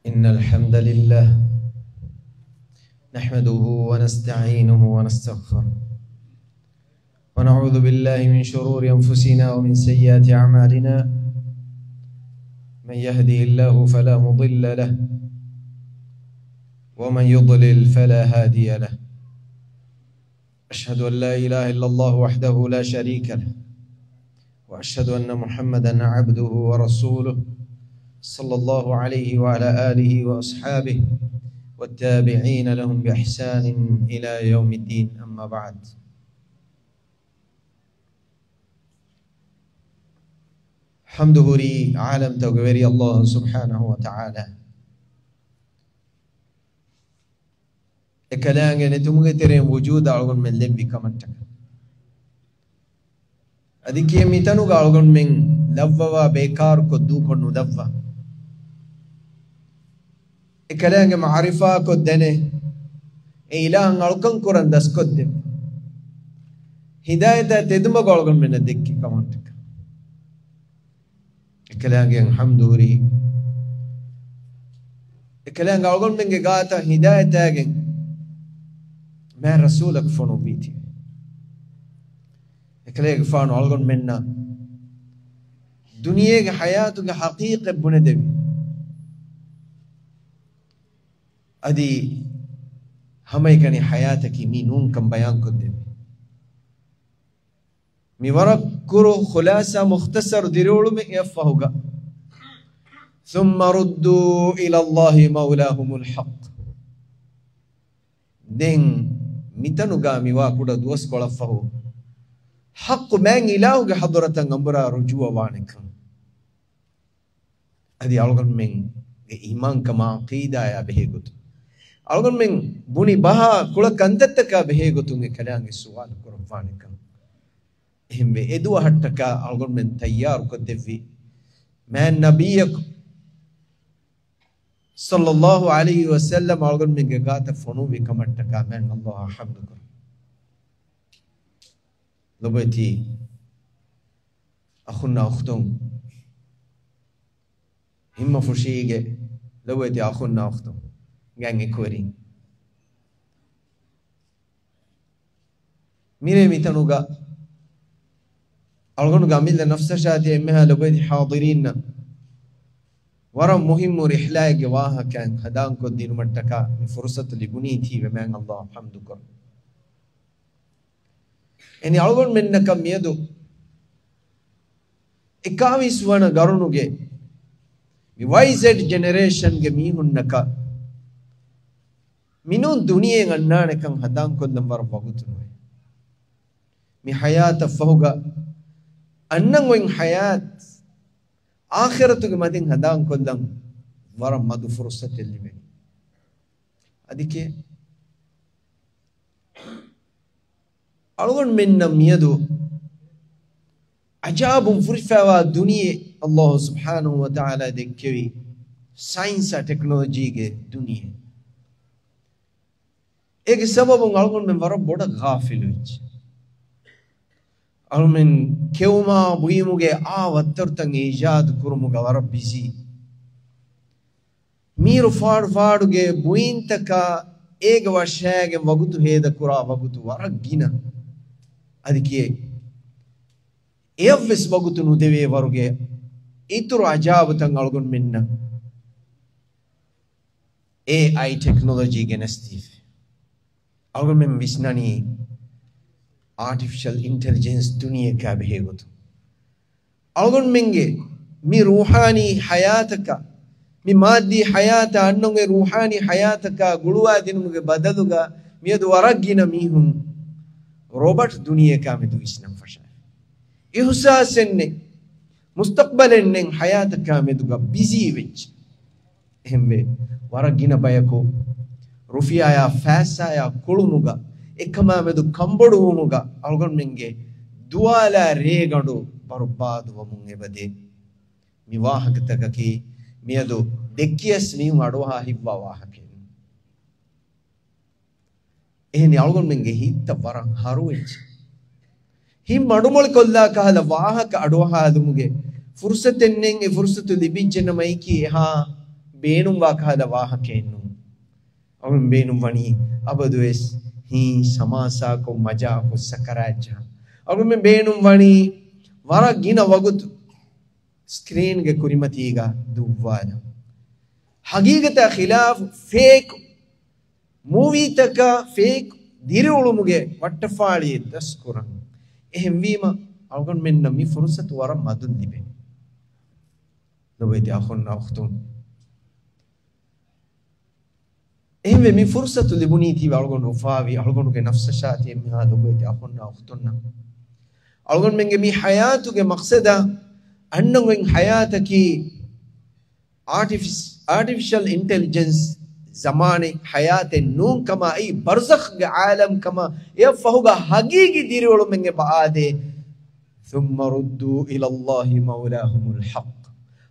إن الحمد لله نحمده ونستعينه ونستغفره ونعوذ بالله من شرور أنفسنا ومن سيئات أعمالنا من يهده الله فلا مضل له ومن يضلل فلا هادي له أشهد أن لا إله إلا الله وحده لا شريك له وأشهد أن محمدا عبده ورسوله صلى الله عليه وعلى آله وأصحابه والتابعين لهم بإحسان إلى يوم الدين أما بعد حمده لي عالم توقيري الله سبحانه وتعالى إكلانge نتمغي ترين وجود أعلن من لبي كمتك أديكي ميتانو أعلن من لفوا بيكار كدو كنو دفوا إكلانge معرفة كدنه إله أعلن كورن دس كدم هداية تدمغ أعلن من الدكي كمتك إكلانge الحمد لله إكلانge أعلن من جاتا هداية تاجن ما رسولك فنو بيتي إكلانge فانو أعلن منا دنيا حياتك حقيقة بندبي أدي همي كاني حياتك مينون كم بيان كدبي ميورك كرو خلاصة مختصر ديرولو من يفهوغا ثم ردوا إلى الله مولاهم الحق دين ميتنوغا ميواكودا دوس كولا فهو حق من إلهوغ حضرة غمبرا رجوع وانك أدي ألغن من إيمان كما عقيدة يا بهيغوت ألغن من بني بها كولا كنتتك بهيغوتو كلانغ السؤال كرفانك هم بإدوى هتكا ألغن من تيار كدفي ما النبي صلى الله عليه وسلم ألغن من جات فنوبي كما تكا من الله حمدك لبيتي أخونا أختهم هم فرشيجة لبيتي أخونا أختهم جاني كوري ميري ميتانوغا ألغن قامل نفس شاتي أمها لبيتي حاضرين ورا مهم رحلة جواها كان هدان كو دين مرتكا من فرصة لبني تي بمان الله حمدك يعني ألغن منك ميدو إكامي سوانا غارونوغي مي وايزد جنريشن गे मीहुन्नका मिनों दुनिया गन्नाने कं हदां को नंबर वगुतुनो मि हयात फहुगा अन्नंग वें हयात आखिरत के मदिं हदां को दं वर मदु फुर्सत लिमे अदिके अलगन मिन्न मियदु अजाबुम फुरफावा दुनिया अल्लाह सुब्हानहु व तआला देखवी साइंस और टेक्नोलॉजी के दुनिया एक सबब अलगन में वर बड़ा गाफिल हुई अलमिन केवमा बुईमुगे आ वत्तर तंग इजाद कुरुमुगा वर बिजी मीरु फाड़ बुईन तका एक वर्षागे वगुतु हेद कुरा वगुतु वर गिना अदिके एवस वगुतु नुदेवे वरुगे इतुरु अजाब तंग अलगन मिन्न AI टेक्नोलॉजी के नस्तीफ अलगन में विस्नानी आर्टिफिशियल इंटेलिजेंस दुनिया का बेहेगो तो अलगन मेंगे मी रूहानी हयात का मी मादी हयात अन्नोंगे रूहानी हयात का गुलुआ दिन मुझे बदलुगा मी अदवारगी न मी हूँ रोबोट दुनिया का में दुइस्नम फशा इहुसासन ने मुस्तक़बल ने हयात का में दुगा बिजी विच हमवे वारगी न बायको रुफिया या फैसा या कुलुमुगा एकमा में दु कंबड़ू मुगा अलगन मेंगे दुआला रेगडो बर्बाद व मुंगे बदे मिवाहक तक की मियदो देखियस मी माडोहा हिब्वा वाहके एहने अलगन मेंगे हित वरं हारुइच ही मडुमल कोल्ला कहल वाहक अडोहा दुमुगे फुर्सत नेंगे फुर्सत लिबिजन मैकी हा beenum wakala wahakennu awun beenum wani abadues hi samasa ko maja ko sakaraja awun me beenum wani wara gina wagutu screen ge kurimatiga duwwala hagigata khilaf fake movie taka fake dirulumuge wattafali daskuran ehem wima awun menna mi fursatu wara madun dibe لويتي أخونا أختون إيه من فرصة لبنيتي وألقون وفاوي ألقون كنفس شاتي منها لويتي أخونا أختونا ألقون من جميع حياتك مقصدا أنه من حياتك artificial intelligence زمان حياة النون كما أي برزخ عالم كما يفهوغا حقيقي ديرولو من بعده ثم ردوا إلى الله مولاهم الحق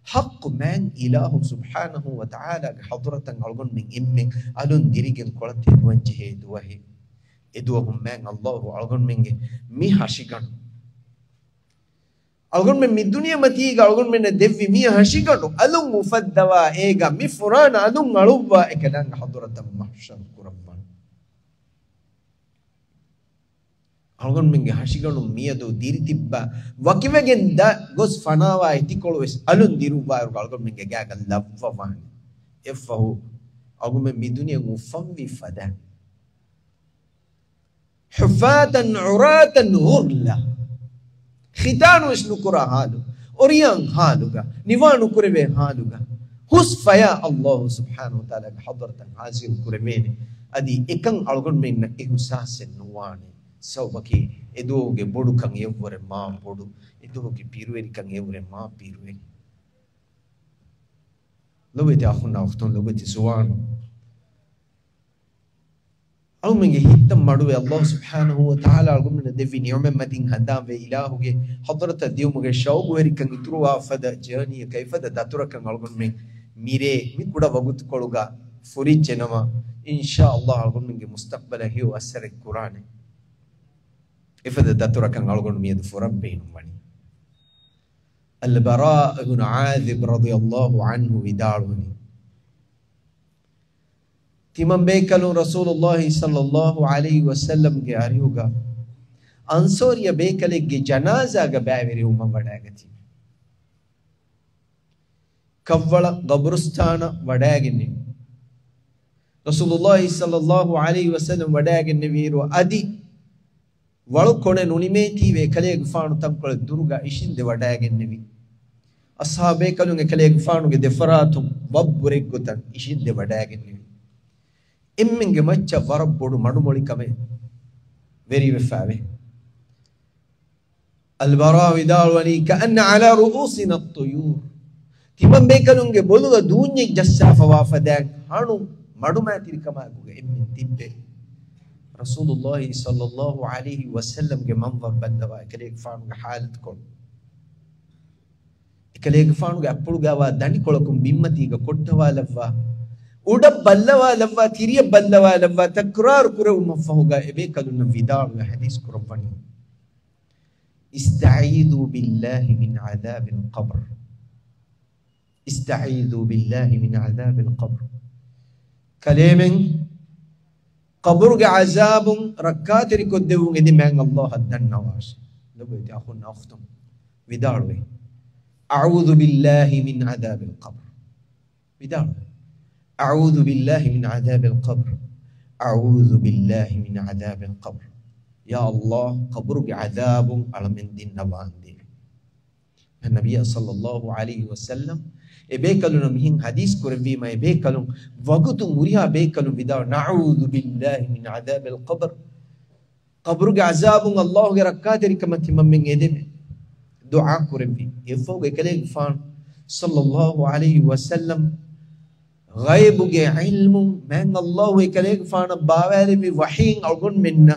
حق من إله سبحانه وتعالى حضرة ألقون من إمم ألون ديريجن قلت توجه دوه إدوهم من الله ألقون من مي هاشيكان ألقون من الدنيا متيجا ألقون من الدفي مي هاشيكان ألون مفدوا إيجا مي فران ألون غلوبا إكلان حضرة محشر قربان ألقون من هاشيكان ميادو ديري تبا وكيفين دا غوس فناوا إتيكولوس ألون ديروبا ألقون من جاكا لفوان إفهو ألقون من الدنيا مفوي فدا حفاة عراة غرلا ختانو إشنو كرا هالو أوريان هالوغا نيوانو كربي هالوغا حس فيا الله سبحانه وتعالى حضرة عازل كربيني أدي إكن ألقون من إحساس النواني سوبكي إدوغي بودو كان يوره ما بودو إدوغي بيروين كان يوره ما بيروين لو بيتي أخونا أختون لو بيتي سوانو أو من يهتم مروي الله سبحانه وتعالى أقول من الدفي نيوم مدين هندام في إلهه حضرة الديوم الشوق ويري كان يتروى فدا جاني كيف دا داتورا كان أقول من ميري ميكودا وقت كولوغا فريج جنما إن شاء الله أقول من مستقبله هو أسر القرآن إفدا داتورا كان أقول من يدفور بينهم وني البراء بن عاذب رضي الله عنه وداروني تمام بيكلو رسول الله صلى الله عليه وسلم के आरियोगा अंसोरिया बेकले के जनाजा का बैवरी उम्मा वडागती कव्वला गब्रुस्ताना वडागिनी रसूलुल्लाह सल्लल्लाहु अलैहि वसल्लम वडागिनी वीरो अदि वळु कोणे नुनिमे तीवे कले गफानु तंकोल दुर्गा इशिंदे वडागिनी वी असहाबे कलुंगे कले गफानु के देफरातुम वब्बुरे गुतन इशिंदे वडागिनी إمّنجي مچا ورب بودو مدو مولي كمي very وفاوي البراء ودالوني كأن على رؤوسنا الطيور تيمم بيكلونجي بولوغا دونيك جسا فوافدان هانو مدو ما تيري كما أقوغا إمّن تيبّي رسول الله صلى الله عليه وسلم کے منظر بندوا إكاليك فانوغا حالت كون إكاليك فانوغا أپولوغا وداني كولكم بيمتيغا كوتوا لفوا उड़ब बल्लवा लव्वा तिरिय बल्लवा लव्वा तकरार करे उम्फहुगा एबे कलुन विदाल व हदीस कुरबनी इस्ताईदु बिल्लाहि मिन अज़ाबिल क़ब्र इस्ताईदु बिल्लाहि मिन अज़ाबिल क़ब्र कलेमें क़ब्र के अज़ाबुं रक्कातरि को देवुंगे दि मैंग अल्लाह अद्दन नवाश लबेते अखुन अख्तुम विदाल वे अऊज़ु बिल्लाहि मिन अज़ाबिल क़ब्र विदाल أعوذ بالله من عذاب القبر أعوذ بالله من عذاب القبر يا الله قبرك عذاب على من دين نواندي النبي صلى الله عليه وسلم إبيكالون مهين حديث كربي ما إبيكالون وقت مريها إبيكالون بدار نعوذ بالله من عذاب القبر قبرك عذاب الله ركاتري كما تمام يدم دعاء كربي يفوق كلام فان صلى الله عليه وسلم غيب کے علم من الله کلیک فانا باویل بھی وحین اگن مننا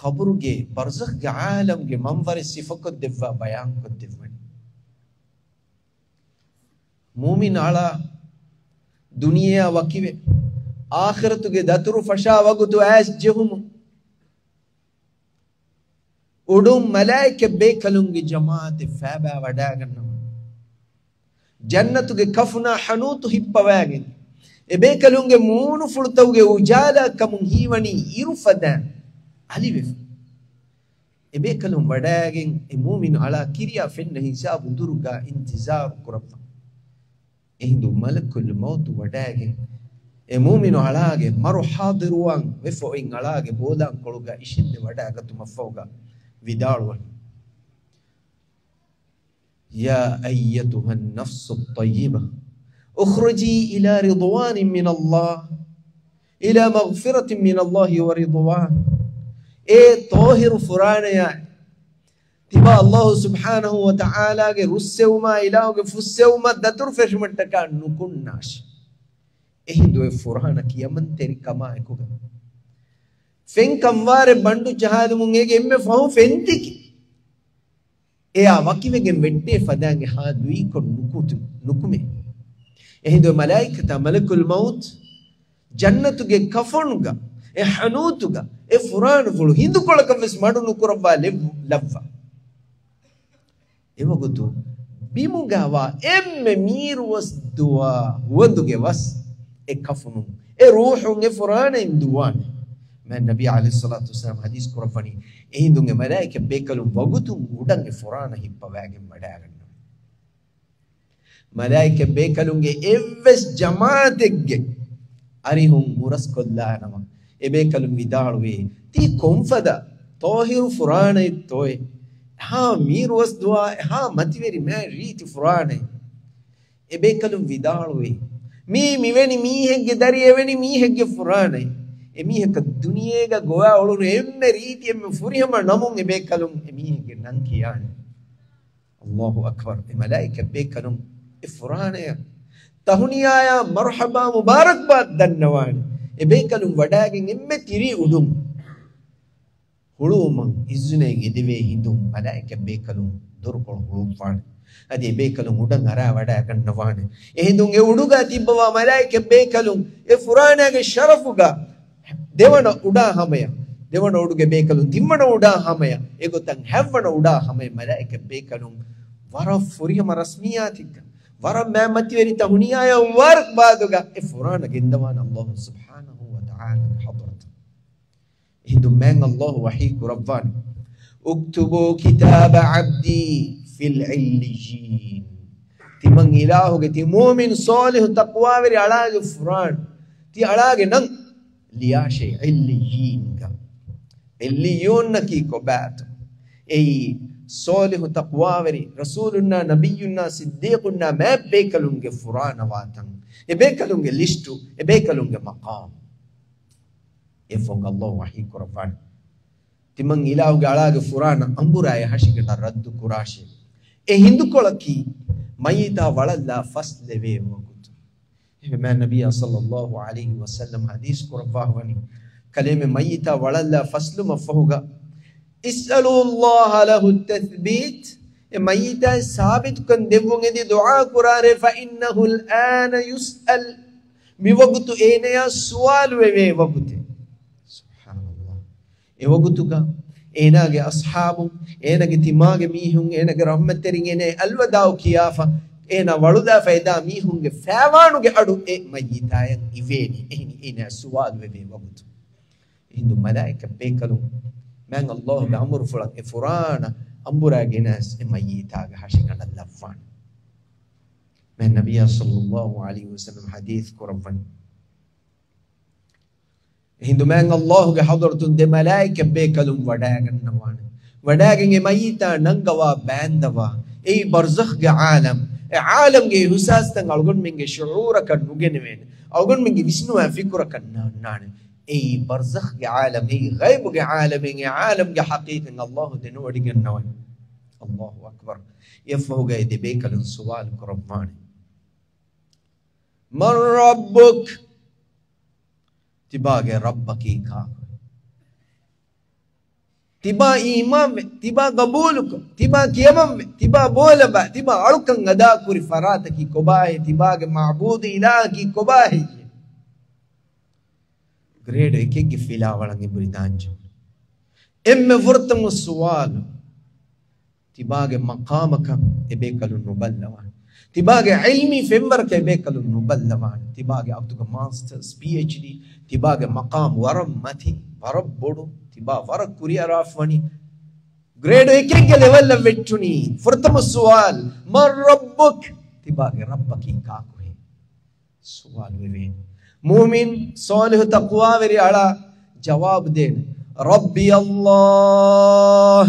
قبر کے برزخ کے عالم کے منظر صفت دفع بیان کو دفع مومن آلا دنیا وکیوے آخرت کے دتر فشا وگتو ایس جہم اڑم ملائکہ بے کلنگی جماعت فیبا وڈاگن jannatuge kafuna hanutu hippawage ebe kalunge moonu fultawge ujala kamun hiwani irufada alive ebe kalum wadagen e mu'min ala kiriya fenna hisab duruga intizar kurabba ehindu malakul maut wadagen e mu'min alage maru hadiruwan wefo in alage bodan koluga ishinde wadagatu mafawga vidalwa ya ayyatuha an-nafs at-tayyibah ukhruji ila ridwanin min Allah ila maghfiratin min Allah wa ridwan e tahir furanaya tiba Allah subhanahu wa ta'ala ge russewma ilahu ge fussewma datur feshmattaka nukunnash ehindu e furana kiyaman teri kama ekuga fen kamware bandu jahadu mun ege emme fahu fentiki eya wakivege wedde fadange ha dui kon nukume ehindu malaikata malakul maut jannatuge kafonuga e hanutuga e furanu fulu hindu kolakamis madu nukurabba lavva ewagutu bimugawa emme mirwas duwa woduge was e kafunu e ruhun e furana induwan man nabi alayhi salatu wasalam hadis kurafani ehindunge malaika bekalu wagutu udange furana hippawage madaganna malaika bekalunge evves jamaategge arihun uras kollanama ebe kalum vidalwe ti konfada tahir furana toy ha mirwas dua ha mativeri me riti furana ebe kalum vidalwe miveni mihegge dari eveni mihegge furana emiheka duniyega goa oluru emme riti emme furihama namun ebe kalum emihegge nankiyane Allahu akbar e malaika be kalum e furana tahuniyaya marhaba mubarakbad dannawane ebe kalum wadagen emme tiri udum hulumang izune edeve hindum malaika be kalum durkol hulufan adi ebe kalum udan ara wada gannawane ehindum e uduga tibbawa malaika be kalum e furana ge sharafuga devana uda hamaya devana uduge be kalum timmana uda hamaya egotan havana uda hamaya malaika be kalum wara furiyama rasmiyatika wara mamati veri tahuniyaya warq baduga e furana gindawana Allah subhanahu wa ta'ala hadrat hindum man Allah wahiku rabban uktubu kitaba abdi fil illijin timang ilahu ge ti mu'min salih taqwa veri alage furan ti alage nan liyashe illijin ga illiyun ki kobat ei salih taqwa veri rasulunna nabiyunna siddiqunna ma bekalunge furana watan e bekalunge listu e bekalunge maqam e fong Allah wahi kurban timang ilahu ge alage furana amburaya hashigata raddu kurashi e hindu kolaki mayita walalla fasleve wagut e ma nabiy sallallahu alaihi wasallam hadis kurfahwani kalime mayita walalla faslu mafahuga اسالوا الله له التثبيت ميتا ثابت كن ديفون دي دعاء قرار فانه الان يسال مي وقت اين يا سوال وي وقت سبحان الله اي وقتك ايناගේ اصحاب ايناගේ තිමාගේ මීහුන් එනගේ රහමතරින් එනේ අල්වදාව කියාෆා එන වළුදා ෆයිදා මීහුන්ගේ ෆෑවානුගේ අඩු ඒ මයිතායන් ඉවේනි එහිනි එන සුවාල් වෙවේ වගුත් හින්දු මලායික බේකලු man Allah be amur fulak e furana ambura genas e mayita ga hashingana lafan man nabiy sallallahu alaihi wasallam hadith qurban hindu man Allah ge hadratun de malaika be kalum wadagan nawan wadagan e mayita nangawa bandawa e barzakh ge alam e alam ge husas tan algon minge shuura kan nugenwen algon minge visnu fikra kan nan اي برزخ عالم اي غيب عالم اي عالم حقيقه الله دنو دغنوان الله اكبر يفهو غيد بيكل سوال قربان من ربك تباغ ربك کا تبا ایمان تبا قبولك تبا کیمم تبا بولبا تبا علکن ادا کری فرات کی کباہ تباغ معبود الہ کی کباہ grade ekegge fila walange buridanjo emme furtamu suwal tibage maqamaka ebe kalu nuballawa تباغي علمي فيمبر كي بيكلو نبلمان تباغي أبتوك ماسترز PhD تباغي مقام ورم متي ورب بودو تبا ورق كوريا رافواني grade एक level لفتوني فرتم السؤال ما ربك تباغي ربك كاكو है سؤال وين مؤمن صالح تقوى وري على جواب دين ربي الله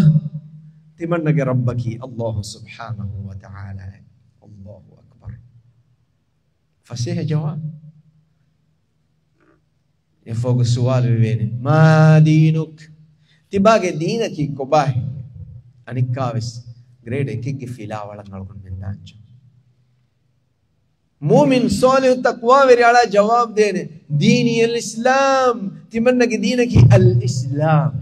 تمنى ربك الله سبحانه وتعالى الله أكبر فسيح جواب يفوق السؤال وين ما دينك تباغي دينك كوباه أني كاوس grade एक فيلا वाला नलकुन من دانجو مؤمن صالح تقوى وري على جواب देने ديني الإسلام تمنى دينك الإسلام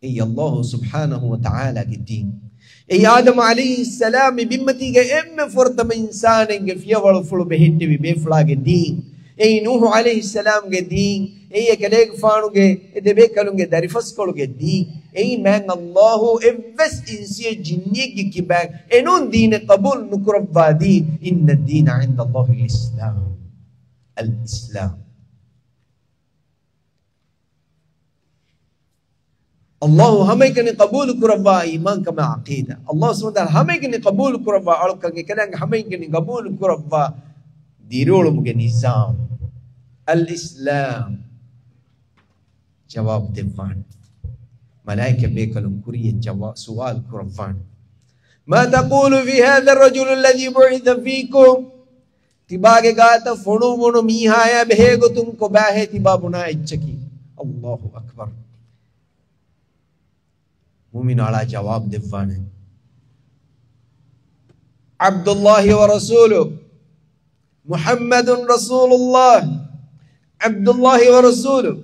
أي الله سبحانه وتعالى الدين أي آدم عليه السلام بمتي أم فرد من إنسان في أول فلو بهدي بيفلا الدين أي نوح عليه السلام الدين أي كليك فانو إذا بيكلون دارفس كلو الدين أي من الله إبس إنسي جنيك كبار إنون دين قبول نكرب بادي إن الدين عند الله الإسلام الإسلام الله هم يكني قبول كربا إيمان كما عقيدة الله سبحانه وتعالى هم يكني قبول كربا أركض كلام هم يكني قبول كربا ديرولو مجن نظام الإسلام جواب دفان ملائكة بيكلم كورية جواب سؤال كربان ما تقول في هذا الرجل الذي بعث فيكم تباغي غاتا فنو منو ميهايا بهيغو تنكو باهي تبابنا إجكي الله أكبر مؤمن على جواب دفانه عبد الله ورسوله محمد رسول الله عبد الله ورسوله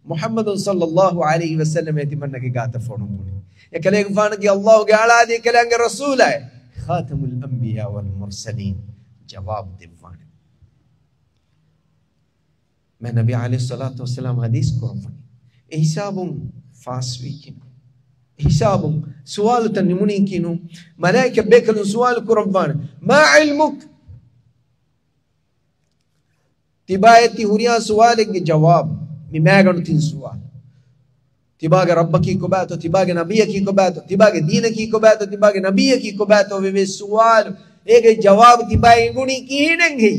محمد صلى الله عليه وسلم يتمنى قاعدة فورموني يكلم فانك الله قال هذه كلام الرسول خاتم الأنبياء والمرسلين جواب دفانه من النبي عليه الصلاة والسلام حديث كرفني حساب فاسويكين حساب سؤال تنمونين كينو ملائكة بيكلون سؤال كربان ما علمك تبايتي هريا سؤالك جواب مماغن تين سؤال تباغ ربك كباتو تباغ نبيك كباتو تباغ دينك كباتو تباغ نبيك كباتو وفي سؤال एक जवाब तिबाई गुणी की नहीं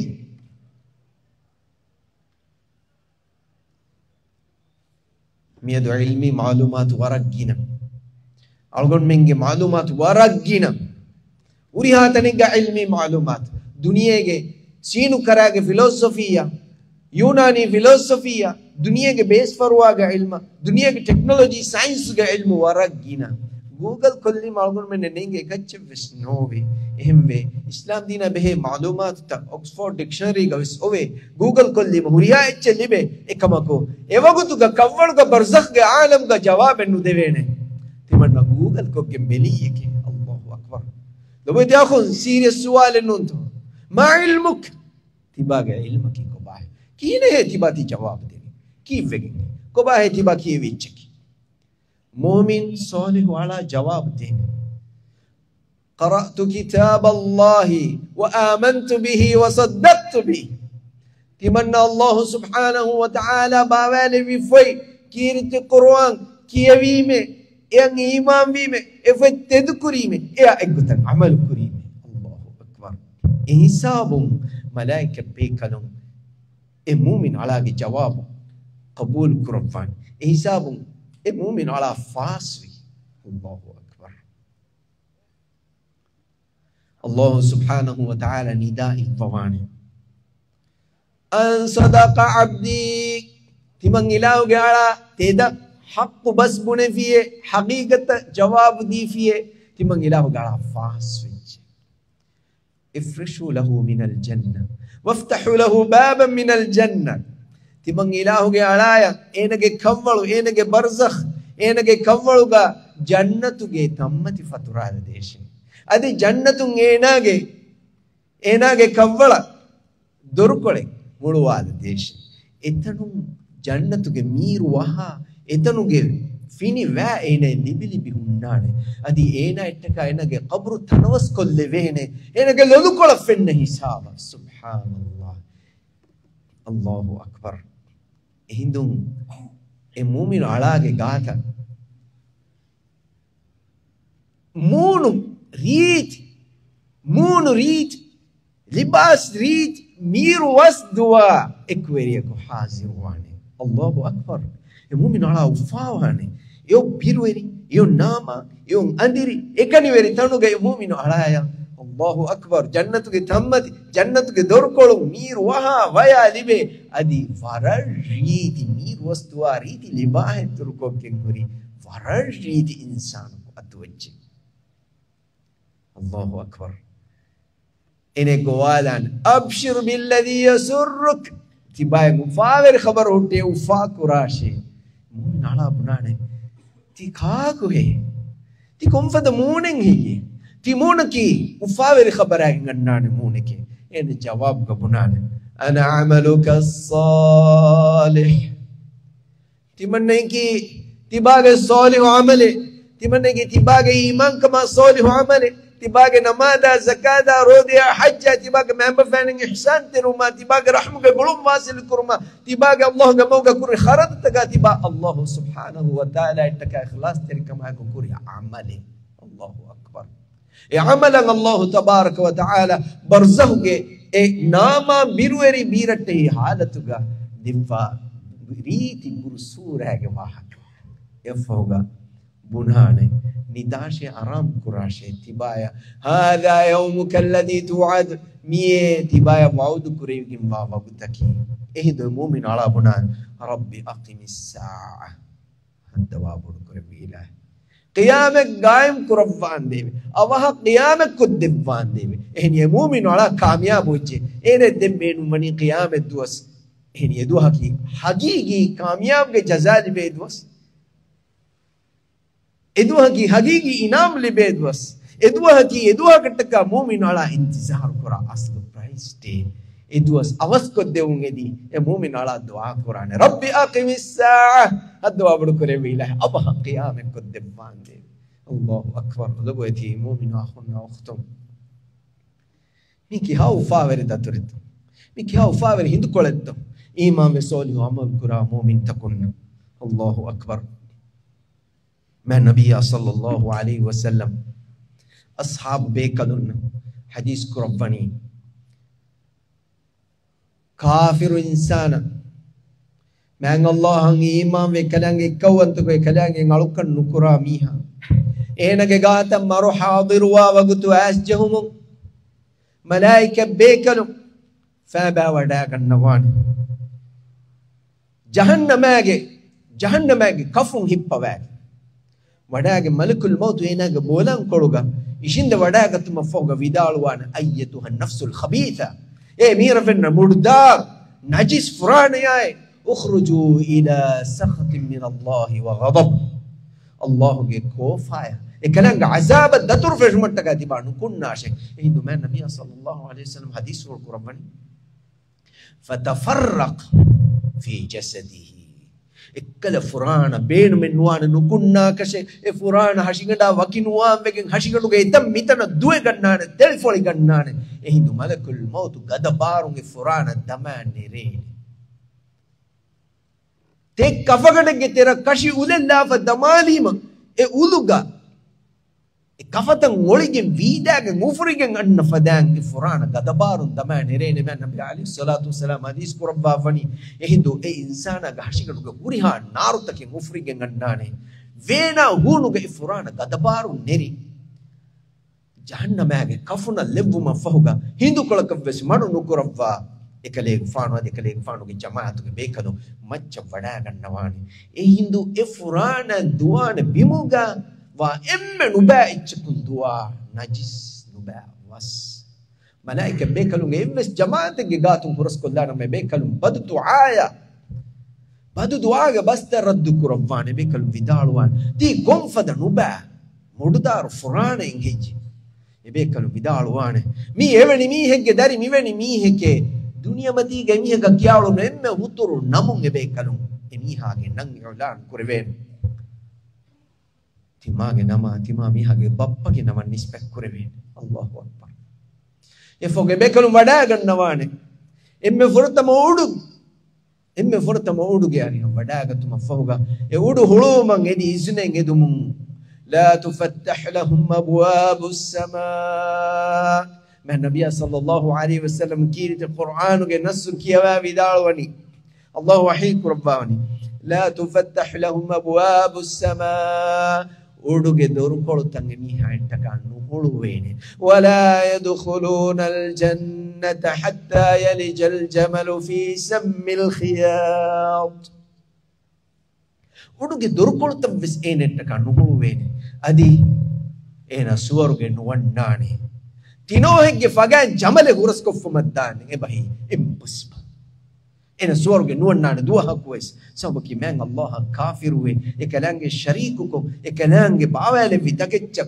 मियदु इल्मी मालूमात वरगिना अलगोन मेंगे मालूमात वरगिना उरी हातनिगा इल्मी मालूमात दुनिया के सीनु करागे फिलोसफिया यूनानी फिलोसफिया दुनिया के बेस फरवागा इल्म दुनिया के टेक्नोलॉजी साइंस का इल्म वरगिना गूगल कुल्ली मालूम में नेंगे कच्चे विस्नोवे एहमे इस्लाम दीना बहे मालूमात तक ऑक्सफोर्ड डिक्शनरी का विस ओवे गूगल कुल्ली बहुरिया इच्चे लिबे एकमको एवगु तु का कव्वड़ का बरज़ख के आलम का जवाब नु देवेने तिमन्ना गूगल को के मिली है कि अल्लाहु अकबर लो बे देखो सीरियस सवाल नुंतो मा इल्मुक तिबागे इल्म की को बाहे की ने तिबाती जवाब दे की वेगे को बाहे तिबा की विच मोमिन सोलिह वाला जवाब देने क़रअतु किताब अल्लाह व आमनतु बिही व सद्दक़तु बिही तिमन्ना अल्लाह सुब्हानहु व तआला बावाले विफई कीरत कुरान कियवी में यंग ईमान भी में एफे तदकुरी में या एगुतन अमल कुरी में अल्लाहु अकबर हिसाबुम मलाइका बेकलम ए मोमिन अला के जवाब कबूल कुरफान हिसाबुम المؤمن على فاسوي الله أكبر الله سبحانه وتعالى نداء الضواني أن صدق عبدي تمن إله على تدا حق بس بني فيه حقيقة جواب دي فيه تمن إله على فاسوي افرشوا له من الجنة وافتحوا له بابا من الجنة تمن إله على إنك كملوا إنك برزخ إنك كملوا جا جنة جي تمتي فترة الدشين أدي جنة إنك كملا دوركله مولوا الدشين إتنو جنة جي مير وها إتنو جي fini va ene libili bihunnaane adi ena ettaka enage qabru tanwas kolle vehne enage lolu kola fenne hisaba subhanallah Allahu akbar ehindun e mu'min alage gaata moonu reet libas reet mir wasdwa ekveriya ko hazir wane Allahu akbar e mu'min ala ufawane yo birweri yo nama yo andiri ekani veri tanuge e mu'min alaya Allahu akbar jannatuge tammati jannatuge dorkolu mir waha vaya libe adi varar reeti mir wasdwa reeti libahe turko kenguri varar reeti insan ko atwajje Allahu akbar ene gowalan abshir billadhi yasurruk tibai mufawir khabar hote ufa kurashe mu'min ala bunane ti kaaku he ti komfada moonen hiye ti monaki mufawir khabar ngannane moneke ene jawab ga bunane ana amaluka salih timanne ki tibage salih amale timanne ki tibage iman kama salih amale tibage namada zakada rodiya hajja tibage member fanning ihsan teruma tibage rahmuga gulum wasil kurma tibage Allah gamoga kur kharat taga tiba Allah subhanahu wa ta'ala ittaka ikhlas terkama ko kur amale Allahu akbar e amalan Allah tabarak wa ta'ala barzahuge e nama birweri biratte halatuga divva riti bursurage wahak efoga bunhane nidashe aram kurashe tibaya hadha yawmuka alladhi tu'ad miye tibaya maud kurevgin wa wagutaki ehdo mu'min ala bunan rabbi aqimis sa'a hadwa bud kurevila qiyamak gaim kuravwan deve avaha qiyamak kuddevwan deve ehni mu'min ala kamyab hoje ene dembenu mani qiyamat duwas ehni duha ki hagigi kamyab ge jaza libe duwas eduhagi hagigi inam libedwas eduha kattaka mu'min ala intizar kora aslu price day eduas avas ko deungedi e mu'min ala dua qur'an rabbi aqimis sa'a adwa badu kore vila abah qiyam ko devande Allahu akbar lagoti mu'min akhunna ukhtum miki how favere daturit miki how favere hindu koletto imam ve solihu amal kura mu'min takunna Allahu akbar मैं नबी सल्लल्लाहु अलैहि वसल्लम अस्हाब बेकलुन हदीस कुरबनी काफिर इंसान मैं अल्लाह हंगी इमाम वे कलेंगे कवंत को कलेंगे ngalukkan nukura miha enage gata maru hadiru wa wagtu asjahum malaika bekalum fa ba wada kannawan jahannamage kafun hippawag ವಡಾಗೆ ಮಲಕುಲ್ ಮೌತ್ ಏನಾಗ ಬೋಲಂ ಕೊಡುಗ ಇಶಿಂದ ವಡಾಗ ತುಮ ಫೋಗ ವಿದಾಳುವಾನ ಅಯ್ಯತುಹ ನಫ್ಸುಲ್ ಖಬೀಥ ಏ ಮೀರಫೆನ್ನ ಮುರ್ದಾರ್ ನಜಿಸ್ ಫುರಾನಿಯಾಯ್ ಉಖ್ರುಜು ಇಲಾ ಸಖತಿನ್ ಮಿನ್ ಅಲ್ಲಾಹಿ ವ ಗದಬ್ ಅಲ್ಲಾಹುಗೆ ಕೋಫಾಯ e kalanga azab datur fesh mattaga dibanu kunnashe hindu man nabiy sallallahu alaihi wasallam hadith ul qurban fatafarraq fi jasadihi ekkala furana beenu mennuwana nukunna kashe e furana hashingada wakinuwa megen hashingaduge edam mitana duwe gannane telfoli gannane e hindu malakul maut gadabarunge furana damane re te kafagadege tera kashi ulella fa damalima e uluga e kafatan olige vidaga mufrige anna fadange furana gadabarun damane rene man nabi alayhi salatu wasalam hadis qurba fani e hindu e insana ga hashigaduge uriha narutake mufrige annane vena hunuge e furana gadabarun neri jahannamage kafuna levuma fahuga hindu kolakavves manu nukuravva ekale faanu ge jamaatu ge bekadu macca vada gannawani e hindu e furana duana bimuga wa emme nuba ichkun dua najis nuba was malaika bekalu ge invest jamaate ge gatum puraskollana me bekalu badu duaya ga basta raddu kuravane bekalu vidalwan ti gonfada nuba mududaru furana ingeji e bekalu vidalwane mi eveni mi hegge dari miveni mi hegge दुनिया मती गमी है गक्यालो ने में उतरो नमुंगे बेकलुं एमी हागे नंग उलान कुरवेन timage nama tima mihage bappage nama nispek kurevene. Allahu akbar. Efoge bekalum wada gannawane emme furtama uduge ani wada gatuma fahuga e udu huluman edi isnen edumun la tufattah lahum abwabus samaa. Man Nabiya sallallahu alaihi wasallam kirite Qur'anu ge nasu kiyawa vidalwani Allah wahi kurbani la tufattah lahum abwabus samaa uduge doru kolutange miha ettaka nuhuluwene wala yadkhuluna aljannata hatta yalija aljamalu fi sammil khiyat. uduge doru kolutam vis enettaka nuhuluwene adi ena suwaruge nuwannane tinohegge fagan jamale huraskoffu maddane e bahi impossible. ena suwaruge nuwannane duwa hakuwes sabaki man Allah kafiruwe ekalange sharikuko ekalange bawale vidageccha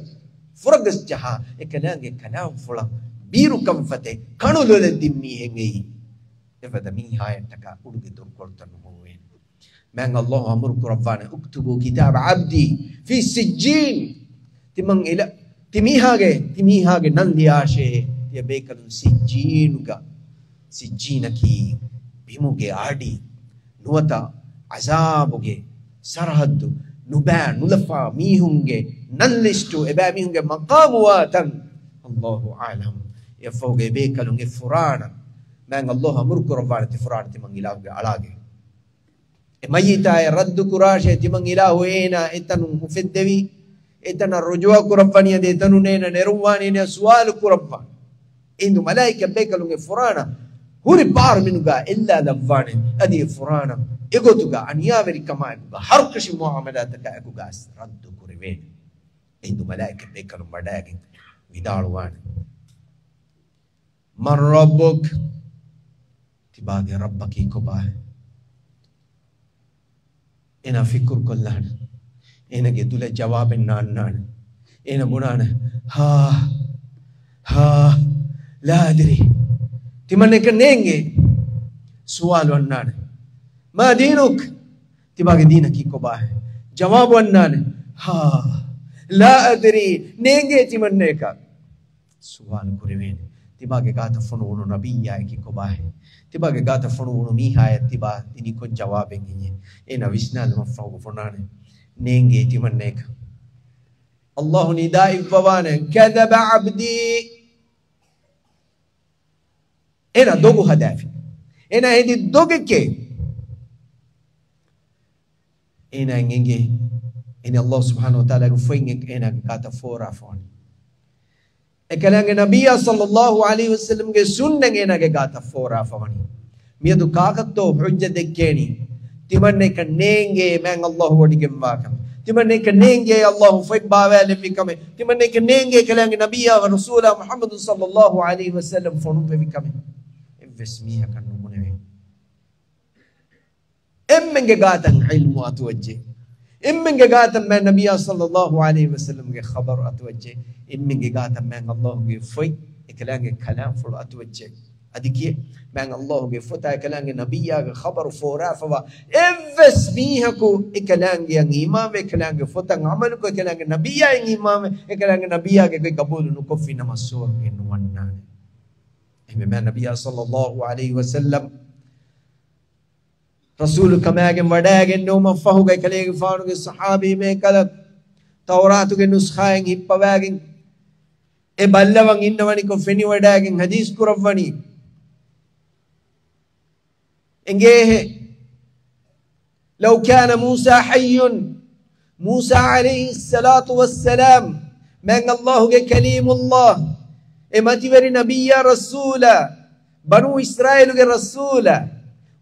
furagas jaha ekalange kalam fula biru kamfate kanulole dimmi hengei evada mi hayataka uduge dur kortanu howe. man Allah amru kurabana uktubu kitab abdi fi sijjin timang ila timihage nandiyashe tiya bekalun sijjinaki bimuge adi nuwata azabuge sarhaddu nuba nulafa mihunge nanlistu eba mihunge maqamuwatan Allahu alam yafoge bekalunge furana man Allah amurku rabbana tifurana timangilahuge alage e mayita e raddu kurashe timangilahu ena etanu mufeddevi etana rujua kurabbani ade etanu nena nerwani ne sual kurabba indu malaika bekalunge furana huri bar minuga illa lavane adi furana egotuga aniyaveri kamaguga harkashi muamalataka eguga raddu kurive indu malaika bekalu madagi vidalwane. man rabbuk tibage rabbaki koba ena fikur kollan ena gedule jawab nan ena munana ha la adri timane kanenge sualu annane ma dinuk tibage dinaki koba jawab annane ha la adri nenge timanne ka sual kurevene tibage gata fonunu nabiyya ki koba tibage gata fonunu mihaya tiba tini ko jawab nginye ena visnal mafago fonane nenge timanne ka Allah nidai bawane kadaba abdi ena dogu hadafi ena hedi dogeke ena ngenge ena Allah subhanahu wa ta'ala rufinge ena kata fora foni ekalange nabiya sallallahu alaihi wasallam ge sunna ena ge kata fora foni miedu kakatto hujja dekkeni timanne kanenge man Allah wodige makam timanne kanenge Allah fay bawale mikame timanne kanenge kalange nabiya wa rasula Muhammad sallallahu alaihi wasallam fonu be mikame vesmiya kanu muneve emmenge gatan ilmu atwajje emmenge gatan man nabiya sallallahu alaihi wasallam ge khabar atwajje emmenge gatan man Allah ge fay ekalange kalam ful atwajje adikiye man Allah ge fota ekalange nabiya ge khabar fora fawa evesmiya ko ekalange yang imam ekalange fota amal ko ekalange nabiya yang imam ekalange nabiya ge kabul nu ko fi namasur ge nuwanna man nabiya sallallahu alaihi wasallam rasul kamage madage no mafahu ge kalege faanu ge sahabi me kala tawratu ge nuskhaen hippawagen e ballawan innawani ko feni wadagen hadis kurawani engehe law kana Musa hayyun Musa alayhi salatu wassalam man Allah ge kalimullah emati nabiya rasula banu Israel ge rasula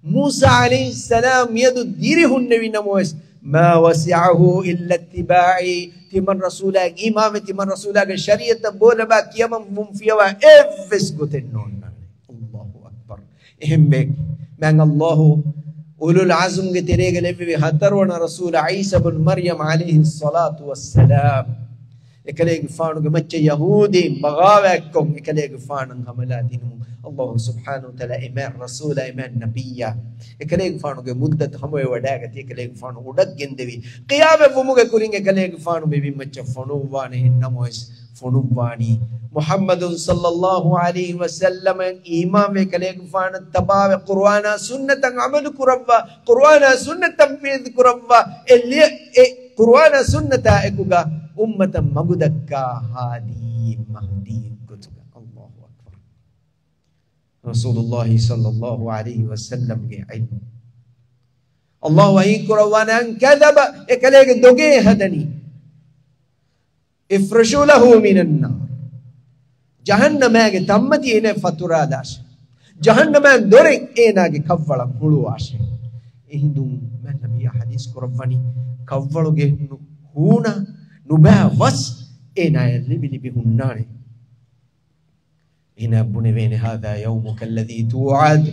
Musa alayhi salam yadu dirihun namoes ma wasi'ahu illa ittiba'i timan rasula imam timan rasula ge shariat bola ba kiyam mumfiwa evs gotennon Allahu akbar ehme man Allah ulul azm ge terege levi hatarwana rasul Isa ibn Maryam alayhi salatu wassalam ekale gifanu ge macce yahudi bagawa kom ekale gifanu hamala dinu Allah subhanahu wa ta'ala iman rasula iman nabiyya ekale gifanu ge muddat hamoy wadaga ti ekale gifanu udak gendevi qiyam vumuge kuring ekale gifanu bebi macce fonu wane namois fonu wani Muhammadun sallallahu alaihi wasallam imam ekale gifanu tabawe qur'ana sunnatan amal kurabba qur'ana sunnatan fid kurabba elli qur'ana sunnata ekuga ummatan magudakka hadi mahdi kutuga Allahu akbar Rasulullah sallallahu alaihi wasallam ge ilm Allah wahi qur'ana kadaba ekale doge hadani ifrashu lahu minan nar jahannama ge tammati ene fatura dash jahannama dore ena ge kavvala hulu ashe ehindum man nabiya hadis qur'ani kavvaluge huna nuba was ena libi hunnane ina bunevene hada yawmuka alladhi tu'ad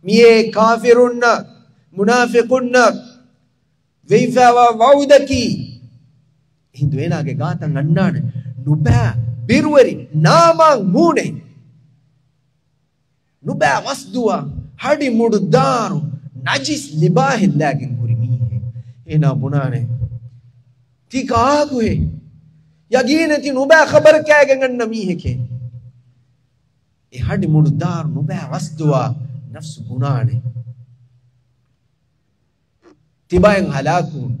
miye kafirunna munafiqunna veifa wa waudaki hindu ena ge gata nannane nuba birwari nama mune nuba wasduwa hadi mududaru najis libahillagin kurimihe ena bunane tika aguhe yagine ti nuba khabar kage ganna mihe ke e hadi murdar nuba wasduwa nafs bunane tibayen halakut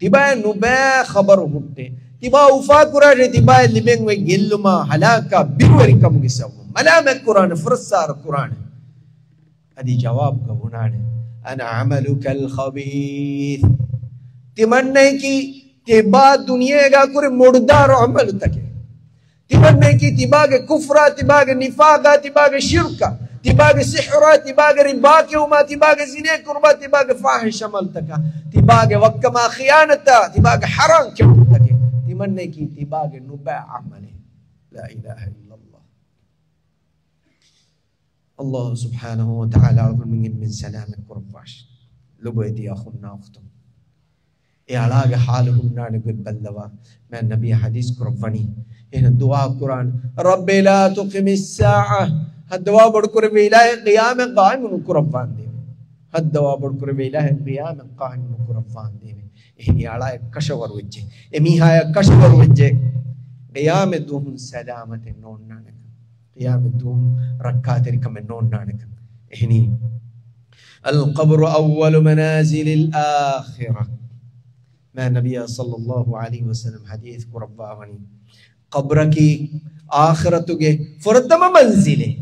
tibayen nuba khabar hutte tiba ufa kurade tibayen libeng we gelluma halaka birwari kamugisaw malama qur'an fursar qur'an adi jawab ka bunane ana amaluka al khabith timanne ki tiba दुनिया का कुरे मुर्दार अमल तक है तिबन्ने की तिबा के कुफरा तिबा के निफाका तिबा के शिरका तिबा के सिहरा तिबा के रिबा के उमा तिबा के जिने कुर्बा तिबा के फाहिश अमल तक तिबा के वक्मा खियानता तिबा के हराम के तक है तिबन्ने की तिबा के नुबा अमल ला इलाहा इल्लल्लाह Allah subhanahu wa ta'ala min salam qurbash lubadi akhuna ukhtum alaga haluhunna gud ballawa man nabi hadis qur'ani ena dua quran rabbi la tuqimis sa'a hadwa badkur bi ilahi qiyam qa'im qur'an de hadwa badkur bi ilahi qiyam qa'im qur'an de ehni ala kashawar wajje emi haya kashawar wajje qiyam duhum salamat nonna qiyam duhum rak'atir kam nonna ehni al qabr awwal manazil al akhirah ما نبي صلى الله عليه وسلم حديث قرباني قبرك آخرتك فرتم منزله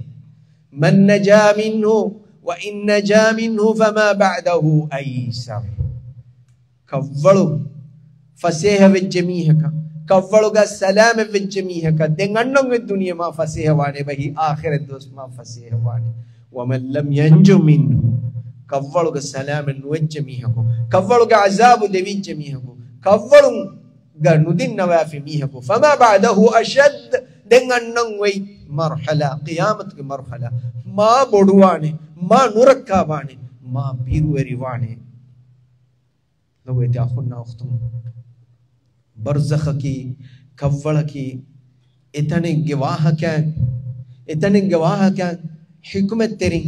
من نجا منه وإن نجا منه فما بعده أيسر كفلوا فسيه بالجميعك كفلوا السلام بالجميعك دعنا الدنيا ما فسيه وانه به آخر الدوس ما فسيه وانه ومن لم ينجو منه كفلوا السلام الجميعك كفلوا عذاب دبي جميعك كفلوا ندين نوافي ميهك فما بعده أشد دعنا وي مرحلة قيامتك مرحلة ما بدوانه ما نركبانه ما بيرويوانه لو يتأخذنا أختم برزخك كفلك इतने गवाह क्या हिकमत तेरी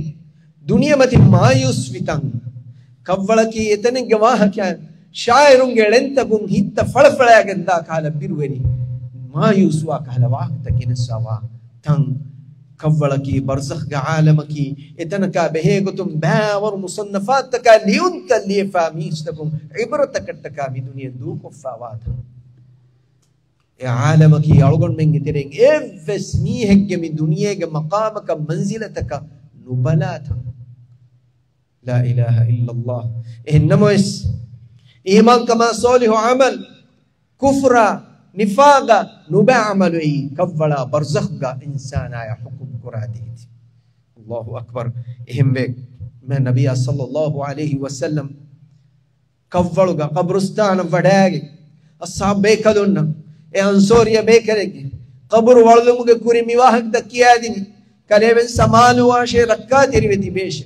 दुनिया मत मायूस वितंग कव्वल की इतने गवाह क्या शायरुंगे लेंतगुं हित फड़फड़ा गंदा काल बिरुवेरी मायूस वा काल वाक तकिन सवा तंग कव्वल की बरज़ख का आलम की इतने का बहेगो तुम बावर मुसन्नफात का लियुन का लिए फामीस तकुं इबरत कट्टका भी दुनिया दू को फावात आलम की अड़गन में गिरेंगे एवस्मी है कि मैं दुनिया के मकाम का मंजिलत का नुबला था ला इलाहा इल्लल्लाह इन्नमस ईमान कमा सोलिह अमल कुफ्रा निफागा नुबा अमलई कव्वला बरज़ख का इंसान आया हुक्म कुरा दी थी अल्लाहु अकबर इहम्बे मैं नबी सल्लल्लाहु अलैहि वसल्लम कव्वल का कब्रिस्तान वडागे अस्हाबे कलुन्ना e ansoriya bekerege qabr walumuge kuri miwahak dakiyadini kaleven samalu washe rakkatiri veti beshe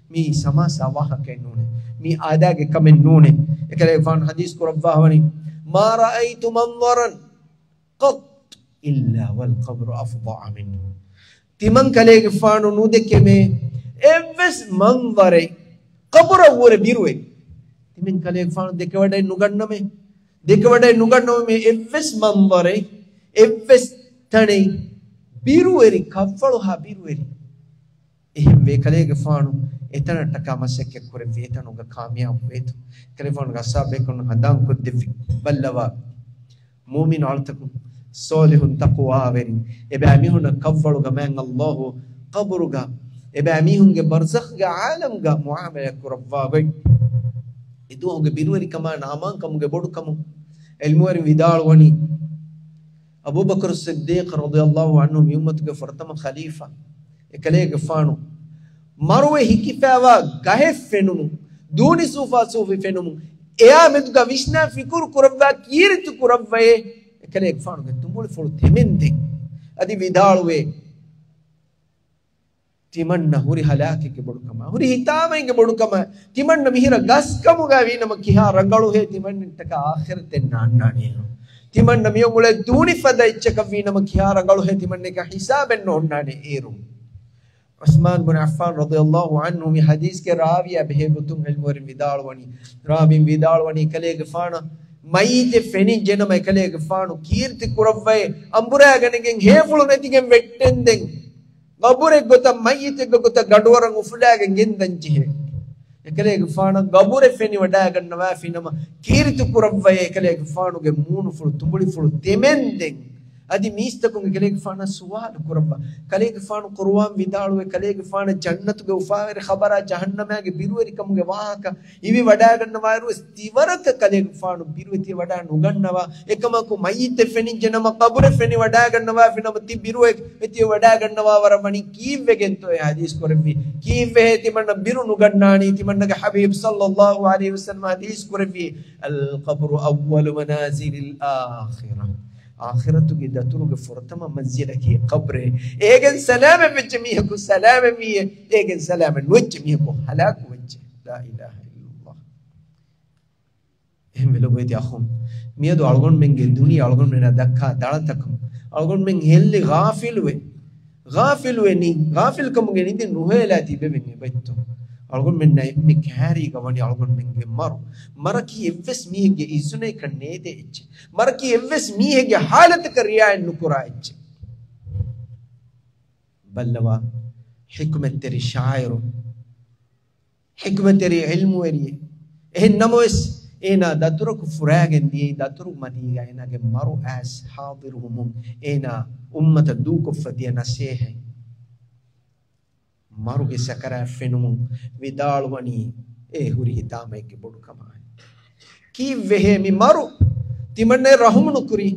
mi sama sawaha kenune mi adage kamen nune ekale fan hadis ko rabbahwani ma ra'aytu manzaran qat illa wal qabru afdaa minhu timan kalege faanu nudeke me evves manvare qabra wore birwe timan kalege faanu deke wadai nuganname deke wadai nuganname me evves manvare evves tane birweri kavvalu ha birweri එහෙම මේ කලේගේ ෆානු එතනට කමසෙක් කර වේතනුග කාමියාව වේතු කලේෆෝන් ගස්සාබේ කොන හදාම් කොද්දෙවි බල්ලවා මුමින් අල්තකු සෝලිහුන් තක්වා වෙරි එබැමි හුන කව්වලු ගමන් අල්ලාහ් qabruga එබැමි හුන්ගේ බර්සඛ්ගේ ආලම්ගා මුආමලා කරවා වේ ඉදුවගේ බිනුවරි කම නාමං කමුගේ බොඩු කමු එල්මුවරි විදාල් වනි අබූබකර් සිද්දීක් රදියල්ලාහු අන්හු යුම්මතුගේ ෆර්තම ඛලීෆා එකලේගේ ෆානු මරුවේ හිකිෆාවා ගහෙ ෆෙනුමු දූනි සූෆා සූෆි ෆෙනුමු එයා මෙතුග විශ්නා ෆිකුර් කුරබ්වා කීරිතු කුරබ්වේ එකලේගේ ෆානුගේ තුඹුලි ෆොළු තෙමෙන්දි අදි විදාළුවේ තිමන්න හුරි හලාකිගේ බොඩුකම හුරි හිතාමයිගේ බොඩුකම තිමන්න මිහිර ගස්කමුගා වීනම කිහා රංගලු හේ තිමන්නටක ආඛිරතෙන් නාන්නානේ තිමන්න මිය මුලේ දූනි ෆදයිච්චක වීනම කිහා රංගලු හේ තිමන්නක හිසාබෙන් නොන්නානේ ඒරු عثمان بن عفان رضي الله عنه من حديث کے راوی بهبتم المور ودال ونی رابین ودال ونی کلیگ فانا مایت فنی جنم کلیگ فانو کیرتی کرවයි අඹුරාගෙනගෙන් හේෆුළු නැතිගෙන් වෙට්ටෙන්දෙන් ගබුරේ ගොත මයිත් ගොත ගඩවරන් උෆුලාගෙන් ගෙන්දන් ජිහෙ එකලේග ෆාන ගබුරේ ෆෙනි වඩා ගන්නවා ෆිනම කීර්ති කරවයි එකලේග ෆානුගේ මූණු ෆුළු තුඹුලි ෆුළු දෙමෙන්දෙන් adi miistakunge kalege faana suwal kurabba kalege faanu qur'an vidaluwe kalege faana jannatuge ufaare khabara jahannamage biruweri kamuge wahaka ivi wada gannawa ru stiwaraka kalege faanu biruweti wada nugannawa ekamaku mayyite feni janama qabure feni wada gannawa finamati biruwe eti wada gannawa waramani kiivegen to e hadis korvi kiive timanna biru nugannani timannage habib sallallahu alaihi wasallam hadis korvi al qabru awwal manazilil akhirah آخرتُگی دتروگی فرتما منزل کی قبر ایگن سلام بجمیه کو سلام میه ایگن سلام نوجمیه کو هلاك وجه لا اله الا الله එහෙම ලොබෙති අහුම් මියදු අල්ගොන් මෙන්ගේ දුනිය අල්ගොන් මෙන්න දක්කා දලතකම් අල්ගොන් මෙන් හෙල්ලි ගාෆිල් වෙනි ගාෆිල් කමුගේ නිදි නුහෙලා තිබෙන්නේ බෙත්තු අල්ගොන් මෙන්න එම්මි කෑරි ගවනි අල්ගොන් මෙන්ගේ මරකි එවස් මියගේ ඉසුනේ කන්නේ දෙච්ච මරකි එවස් මියගේ حالتක රියා නුකුරාච්ච බල්ලවා හික්මතරි ශායරු හික්මතරි ඉල්මු එරිය එහෙන්නමොස් එනා දතුරුක ෆුරාගෙන් දී දතුරු මදීගා එනාගේ මරු ඇස් හාදිරුහුම් එනා උම්මත දූක ෆදිය නසේහයි maruge sakara fenum vidalwani e huri hitameke bodu kamai ki vehe mi maru timanne rahmunu kuri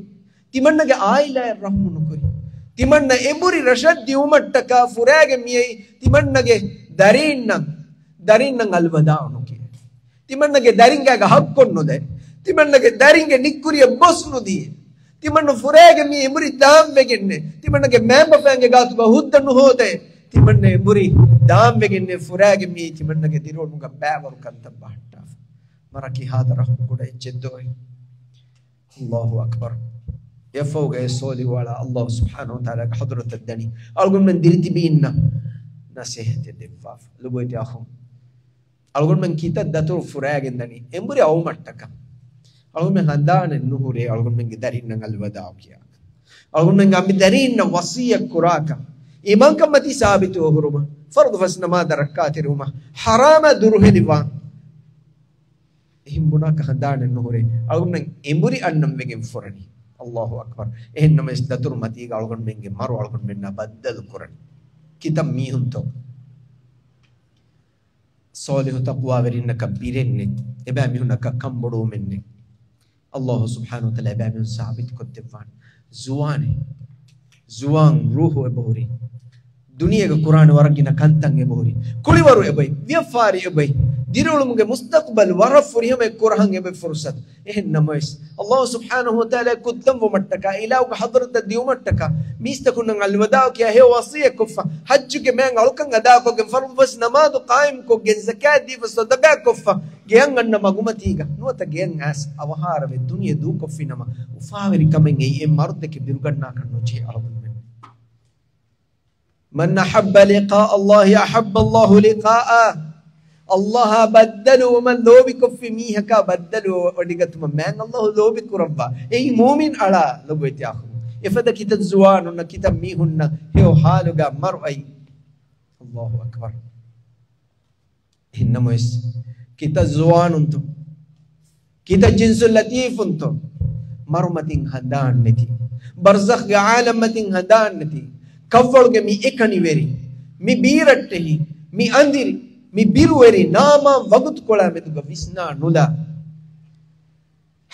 timannage aila rahmunu kuri timanna eburi rashad diumattaka furage miyai timannage darinnan alwadaanu ki timannage daringa ga hakkonno de timannage daringe nikkuriya bosnu di timanna furage mi eburi daamvegenne timannage memba fange gatu ga huddanu hode timanne buri daamvegenne furage mi timannage dironuga bævaru kanta bahta maraki hadara goda echedoi Allahu akbar yafawga yasoli wala Allah subhanahu wa ta'ala hadrat ad-dani algon men dirti binna nasihati defaf luboyti akhum algon men kita datur furage ndani emburi awmattaka algon men handane nuhure algon men darinna alwada kiya algon men ammi darinna wasiya kuraka iman kamati sabitu huruma fardu fasnama darakatiruma harama durheliwa himbuna ka handane nuhure algon men emburi annam wegen forani Allahu akbar ehennam isdatur mati ga algon menge maru algon menna baddal kurani kitam mihunto solihu taqwa werinna kabirenne eba mihunna ka kambodo menne Allah subhanahu wa ta'ala eba mihun sabit kottefan zuwan ruhu ebori duniyaga Quran waragina kantan ebori kuliwaru ebai vyafari ebai dirulumge mustaqbal warafuriham ekkurhan ebe fursat ehennamais Allah subhanahu wa ta'ala kuddam mattaka ilauga hadrata diumattaka mistakunnan alwada kiya he wasiya kuffa hajjuge men alkan ada ko gen farwas namaz qaim ko gen zakat di sadaqa kuffa gen anna magumatiga nuata gen as awhara ve duniya du koffinama ufaveri kamen ei marudeke biruganna kanno je algun men man ahabba liqa Allah ahabba Allah liqa'a Allah baddalu man lobi koffi mihaka baddalu odigatu man Allah lobi kurabba ei mu'min ala lobeti akhu ifada kitab zuwanuna kitab mihunna heo haluga mar'ai Allahu akbar innamois kitab zuwanuntu kitab jinsul latifuntu marumatin hadan neti barzakh ga alamatin hadan neti kavvalge mi ekani veri mi birattehi mi andiri mi biruweri nama wagut kola meduga visna nuda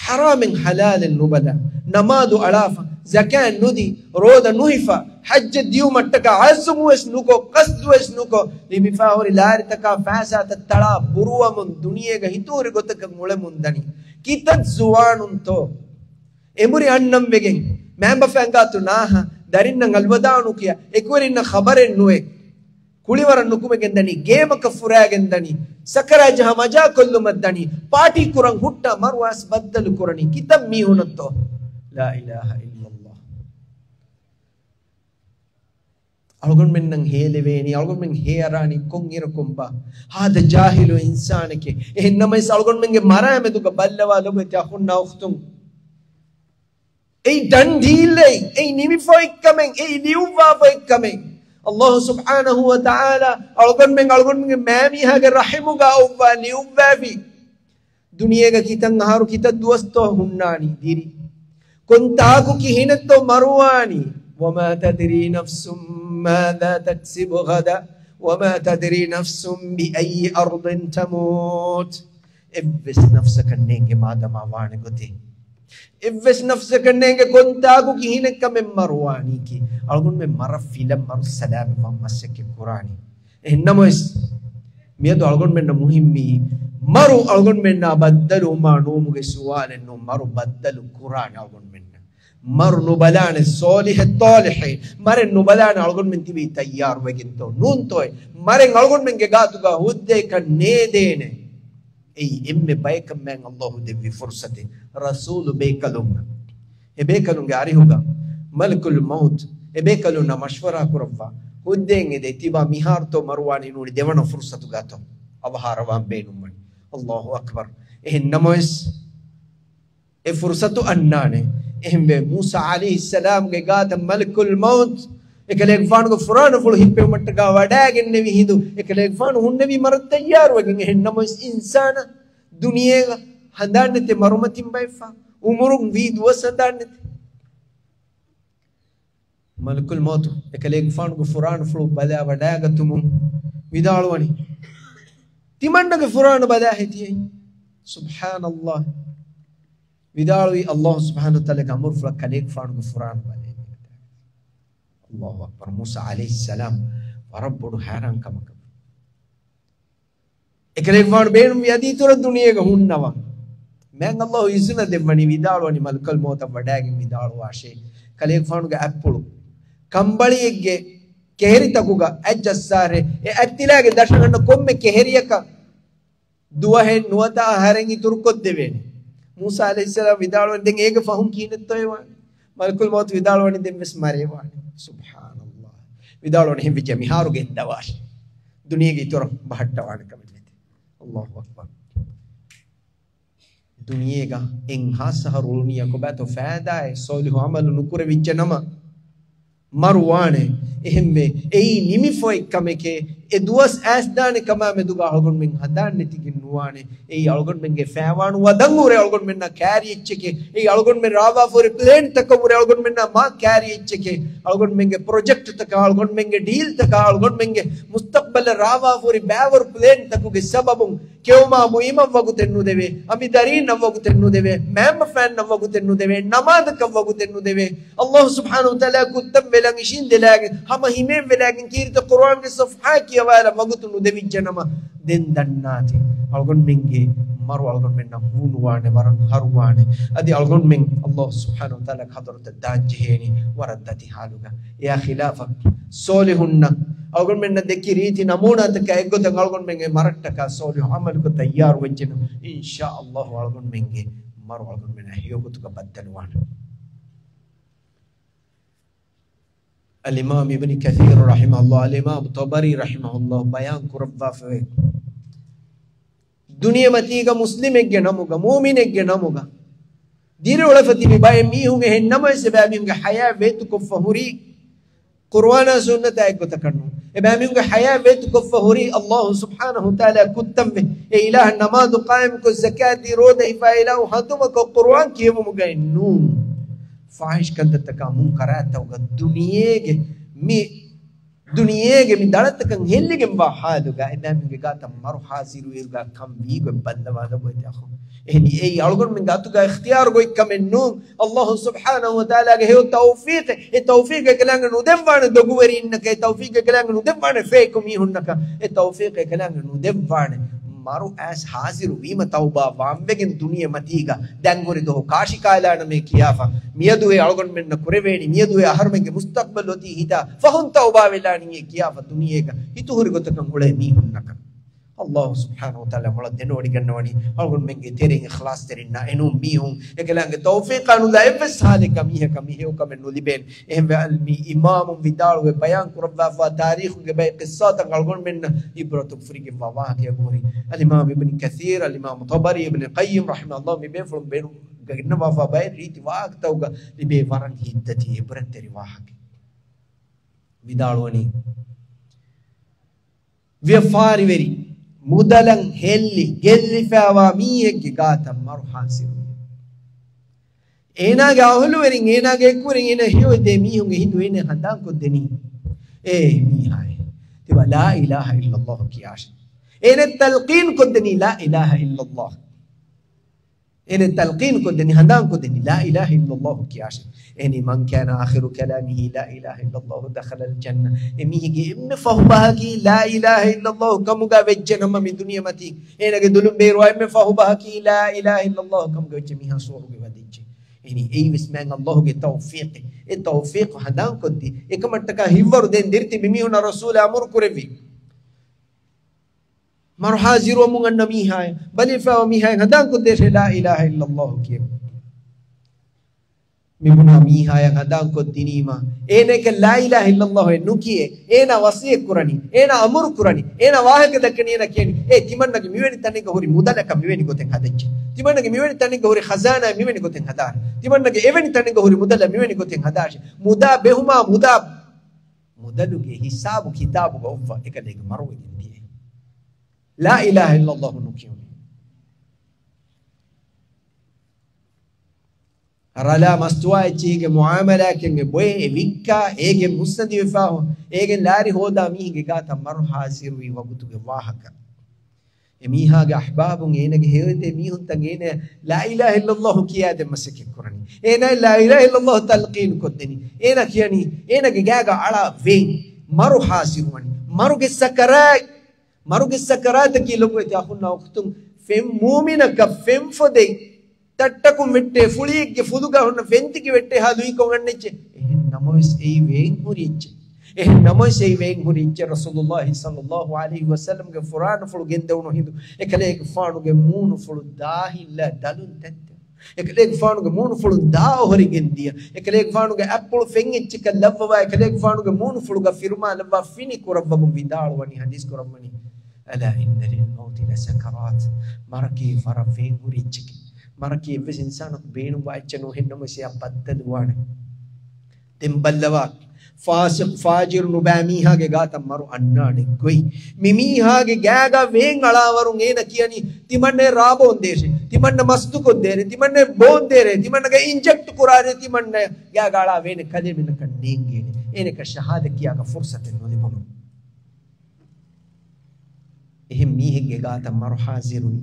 haramin halalin nubada namadu alafa zakat nudi roda nuhifa hajj diu mattaka azmu es nuko qasdu es nuko limifa hori laritaka fasa tattala buruwamun duniyega hituri gotaka mule mundani kitat zuwanunto emuri annam vegen memba fangatu naha darinna alwadanu kiya ekwarinna khabaren nuwe kuliwaran nukumegendani gemaka furagendani sakara jaha maja kollu maddani party kurang hutta marwas baddalu kurani kitab mi hunatto la ilaha illallah algon mennang heleveni algon men hearani kongira komba hada jahilu insanake ehennamai algon menge marame duga ballawa lobeti akhunna ukhtum ei dandile ei nimi foi kamen ei liuwa foi kamen Allah subhanahu wa ta'ala algon men mami hage rahimuga uwa liuwa fi duniyega kitang haru kita duasto hunnani diri kuntaku kihinatto marwani wama tadri nafsum madha taksibu ghada wama tadri nafsum bi ayyi ardin tamut ibs nafsaka nenge madama waane gote ibs nafsaka nenge kuntaku kihinakka men marwani ki algun men marafila mar salam wa masake qurani ennamois miedo algun men muhimmi maru algun men na baddalu ma nomuge suwalen no maru baddalu qurani algun men maru no balane solih talih mare no balane algun men tibi tayyar weginto nun toy mare algun men ge gatuga hudde kan ne dene ei emme baykam men Allah devi fursate rasul bekalunga e bekalunga arihuga malakul maut e bekaluna mashwara kurwa huddenge de tiba miharto marwani nudi devana fursatu gato avharawan beenumani Allahu akbar ehnamois e fursatu annane ehme Musa alayhi salam ge gata malakul maut ekale gfan go furana fulu hippe mattaga wadagenne wi hindu ekale gfan hunne wi mar tayyar wagin ehnamois insana duniyega handanete marumatin bayfa umurun wi duwas handanete malakul maut ekale gfan go furana fulu bala wadaga tumun vidalwani timandage furana bada hetiye subhanallah vidalwi Allah subhanahu wa ta'ala amur fula kale gfan go furana bada Allahu akbar Musa alayhi salam warabbudu haran kamaka ekale gfan beenum yadi tur duniyega hunnawa men Allah izna devani vidalwani malakul maut wadage vidalwa ashe kale gfan go appulu ಕಂಬಳಿಗೆ ಕೆಹರಿ ತಗುಗ ಅಜ್ಜಸ್ಸಾರೆ ಎ ಅತ್ತಿಲಾಗೆ ದರ್ಶನನ ಕೊಮ್ಮೆ ಕೆಹರಿಯಕ ದುವಹೆ ನುವತ ಹರಂಗಿ ತುರ್ಕೊದ್ದೇವೆ ಮೂಸಾ ಅಲೈಹಿಸ್ಸಲಾಂ ವಿದಾಳವನ್ ದೆಂಗೆ ಏಗ ಫಹುಂ ಕೀನತ್ತೋಯವಾನಿ ಮಲಕುಲ್ ಮೌತ್ ವಿದಾಳವನ್ ದೆಂಬೆಸ್ ಮರೆವಾನಿ ಸುಬ್ಹಾನಲ್ಲಾಹ್ ವಿದಾಳವನ್ ಹಿಂ ವಿಜೆ ಮಿಹಾರುಗೆ ದವಾಶ್ ದುನಿಯಗೆ ತುರ ಬಹಟ್ಟವಾನ ಕಮೆತ್ತೆ ಅಲ್ಲಾಹು ಅಕ್ಬರ್ ದುನಿಯೆಗ ಎಂ ಹಾಸಹರುನಿಯ ಕೊಬಾತೋ ಫಾದಾಯ ಸೋಲಿಹು ಅಮಲು ನುಕುರೆ ವಿಜ್ಜ ನಮ marwane ehme ei nimi foi kameke e duas asdane kama meduga algon men hadanne tigin nuwane ei algon menge fawanu wadangure algon menna carry echke ei algon men rawa for plane takure algon menna ma carry echke algon menge project taka algon menge deal taka algon menge mustaqbal rawa for baver plane takuge sababun kewma muima wagutennu deve ami darin wagutennu deve mem fan wagutennu deve namaz wagutennu deve Allah subhanahu wa ta'ala kutam velang ishin delage hama hime velagin kirta Quran ke safha ki wala wagutunu devi janama den dannati algon minge maru algon menna hunuwane waran haruwane adi algon men Allah subhanahu wa ta'ala hadrata dajheni waraddati haluga ya khilafa solihunna algon menna dekki riti namuna ta kaygota algon menge marattaka solih amal ko tayyar wajjenu insha Allah algon menge maru algon menna hiyogutuka baddalwana al-imam ibn kathir rahimahullah al-imam tabari rahimahullah bayan kurabba fe दुनिया मती का मुस्लिम एक नमुगा मोमिन एक नमुगा दीरे वाला फती में बाय मी होंगे हैं नमः से बाय मी होंगे हया वेत को फहुरी कुरान सुन्नत आयत को तकन्नु ए बाय मी होंगे हया वेत को फहुरी अल्लाह सुब्हानहु तआला कुत्तम में ए इलाह नमाज कायम को ज़कात दी रोद इफाइला हतुम को कुरान किए वो मुगे नू फाहिश कंद तका मुनकरात होगा दुनियेगे मी दळत कं हेल्लिगे बा हालुगा इमामिगे गाता मरु हाजिरु इरगा कम बीगो बल्लवादा बोते अखो ehni ei algon min gatuga ikhtiyar go ikamennu Allah subhanahu wa ta'ala ge tawfiq e tawfiq e kalanga nu devwana dogweri innaka e tawfiq e kalanga nu devwana feekum ihunnaka e tawfiq e kalanga nu devwana maru as haziru wima tauba wambegen duniya matiga dangori do kashi kailana me kiyafa miyadu e algon men kureveni miyadu e aharmenge mustaqbal oti hita fahun tauba velani e kiyafa duniyega hitu hori gotakam hole mi hunnaka Allah subhanahu wa ta'ala mola denodi gannawani algon menge tering ikhlas terinna enum mihum ekelange tawfiq anu la evs halika mihe kamihe ukamenu liben ehme almi imam vidal we bayan kurabba fa tarikh ge bay qissat algon men ibratu frige wa ke gori al imam ibn kathir al imam tabari ibn qayyim rahimahullah mi ben from ben ganna wa fa bay riti wa tawga libe waran hiddati ibrat teri wa vidalwani we fari veri mudalan helli gellifawa miyegge gata maru hasiru ena ga ahulu werin ena ga ekkurin ena hiwde mihunge hindu ene handan ko deni e mi hay tiba la ilaha illa allah kiyash ene talqin ko deni la ilaha illa allah ene talqin ko deni handan ko deni la ilaha illa allah kiyash eni man kana akhiru kalamihi la ilaha illa allah dakhala al janna emihige emme fahubahaki la ilaha illa allah kamuga vejjena mi duniya mati enage dulum beerwa emme fahubahaki la ilaha illa allah kamuga vejje miha sohuge wadijje eni ei visman allah ge tawfiq e tawfiq hadan koddi ekamattaka hivvaru den dirti bimihuna rasul amur kurevi mar haziru mun annami hay bali fa mi hay hadan kodde la ilaha illa allah ki mibuna mi haya hadan ko dinima ene ke la ilaha illa allah nukiye ena wasiye kurani ena amur kurani ena wahake dakkani ena kiyani e timannage miweni tanige hori mudalaka miweni goten hadacce timannage miweni tanige hori khazana miweni goten hadar timannage eveni tanige hori mudala miweni goten hadashi muda behuma mudaluge hisabu kitabu ga uffa ekadege marwe indiye la ilaha illa allah nukiyo rala mastuwa chige muamala kenge boy evikka ege musnadi wefaho ege lari hoda mihige gata maru hasiru wi wagutuge wahaka emiha ge ahbabun enege hewte mihun tangene la ilaha illa allah kiyade masake kurani ena la ilaha illa allah talqin kodeni ena kiyani enege gaga ala ve maru hasiru wani maru ge sakarat ki logo ta khunna waqtum fem mu'mina ka fem fode tattakum vette fuliyegge fuduga honna fentiki vette ha lui konganneche ehin namois ei vein huriche ehin namois ei vein huriche rasulullah sallallahu alaihi wasallam ge furan fulu gendewno hindu ekale ge faanu ge moonu fulu dahilla dalun tette ekale ge faanu ge moonu fulu da hori gendiya ekale ge faanu ge apple fengiche ka lavwa ekale ge faanu ge moonu fulu ga firma lavwa fini kurabba vidal wani hadis kurabani ala inna lil mauti la sakarat maraki farafin huriche maraki eves insanu beenu waachano hennama siya paddaduwane temballawa fasiq fajir nubamiha ge gata maru annane koi mimiha ge gaga wen alawarun ena kiyani timanne rabon deshe timanne mastu ko dere timanne bon dere timanne ge inject kurare timanne gaga ala wen kade min kan nengene ene ka shahada kiya ka fursat no libono ehem mihe ge gata maru hazirun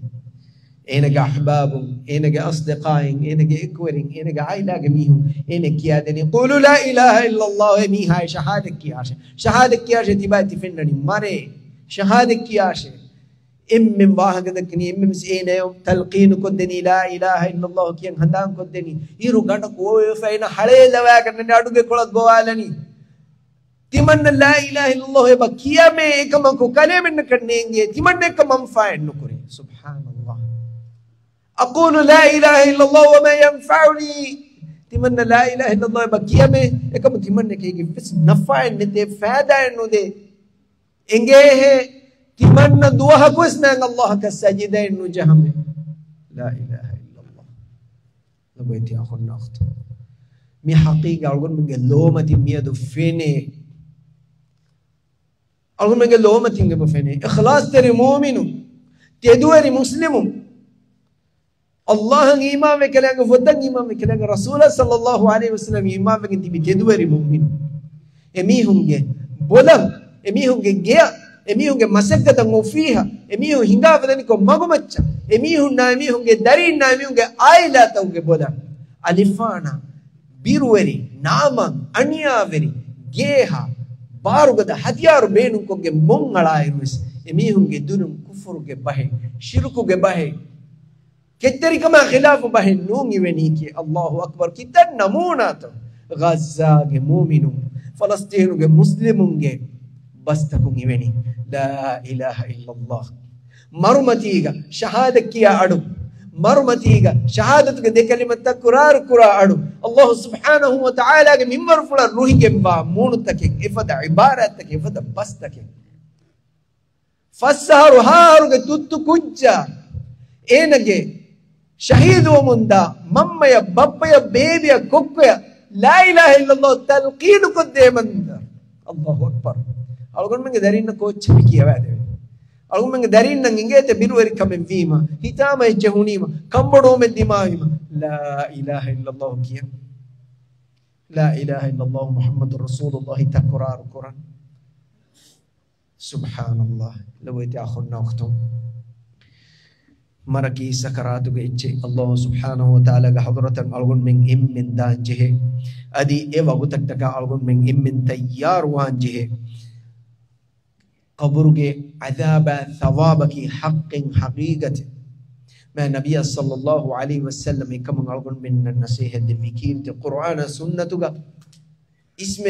enage ahbabum enage asdiqain enage ikwerin enage aila gemihum enage yadeni qulu la ilaha illa allah mi hay shahada kiyashe tibati fennani mare shahada kiyashe emmen wahagedakni emmen seenayo talqin koddeni la ilaha illallah kiyan handan koddeni iru ganda koyo faina hale lawaganne aduge kolak gowalani timanna la ilaha illallah eba kiyame ekam ko kalemen kannenge timanne ekam manfa'en nukuri subhanallah aqulu la ilaha illallah wa ma yanfa'uni timanna la ilaha illallah eba kiyame ekam timanne kege vis nafa'en nete fa'daen nude engehe timanna duha kusman Allah ka sajidain nu jahame la ilaha illallah labayti akhun nakht mi haqiqa algon minge lomati miyadu fene algon minge lomati nge fene ikhlas tere mu'minu teduari muslimu Allah ng imam ve kelang fodan imam ve kelang rasul sallallahu alaihi wasallam imam ve tibi teduari mu'minu emi hunge bolam emi hunge gea emihunge masakata ngofiha emihu hinga vadani ko magumacha emihun na emihunge darin na emihunge aila tauge boda alifana biruweri nama aniyaveri geha barugada hatiyaru benu koge mongala irus emihunge dunum kufruge bahe shirkuge bahe ketteri kama khilafu bahe nungi weniki Allahu akbar kitan namuna to Gaza ge mu'minun Palestine ge muslimunge bastakun iveni la ilaha illallah marumatiga shahadakiya adu marumatiga shahadatuge de kalimat kurar kura adu Allah subhanahu wa ta'ala ge minbar fula ruhige ba munutake ifada ibaratake ifada bastake fassaru haruge tuttu kujja enage shahidu munda mammaya bappaya bebiya kokkoya la ilaha illallah talqin kodde manda Allahu akbar algon menge darinna kochmi kiyawade algon menge darinna ingete biruweri kamen vima hitama ejhunima kambodo me dimahima la ilaha illallah kiya la ilaha illallah muhammadur rasulullah takrar quran subhanallah lawati akhunna ukhtum maraki sakaratu ge iche Allah subhanahu wa ta'ala ga hadratan algon men immin danjehe adi e wagutak taka algon men immin tayyar wanjehe قبرك عذاب ثوابك حق حقيقة ما نبي صلى الله عليه وسلم كما قالون من النصيحة الذكير القرآن سنتك اسم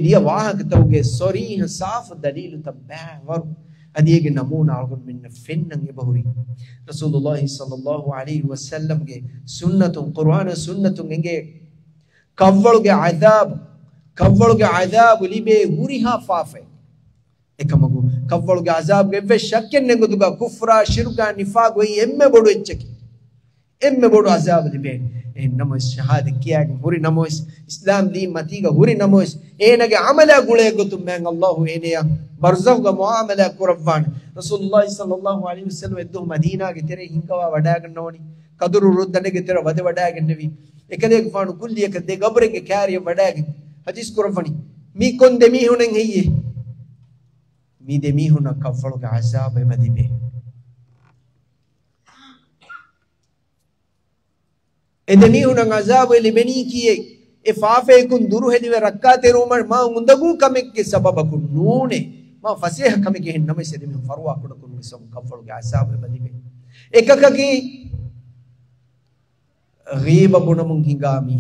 دي واحد توجه صريح صاف دليل تبع ور أديك نمونا قالون من فن يبهوري رسول الله صلى الله عليه وسلم سنة قرآن سنة كفرك عذاب لبه هوريها فافه ekamagu kavvaluge azab ge ve shakken nengoduga kufra shirka nifaq we emme bodu echki emme bodu azab libe en namos shahada kiyage huri namos islam di matiga huri namos enage amala gule gotum men Allah eneya barzakh ga muamala kurwan rasulullah sallallahu alaihi wasallam eddu madina ge tere hinkawa wada gannawani kaduru ruddane ge tere wade wada gannevi ekade fanu kulliye kade gabre ge kariya wada ge hadis kurwani mi konde mi hunen heye mi demi huna kafal ga azab e badibe edemi huna azab e libeni kiye e faafe kun duru hediwe rakkate roma ma undagu kamekke sababaku nune ma fasih kameke hiname sedemi farwa kodu kun som kafal ga azab e badibe ekakaki ghiba bunamun hingami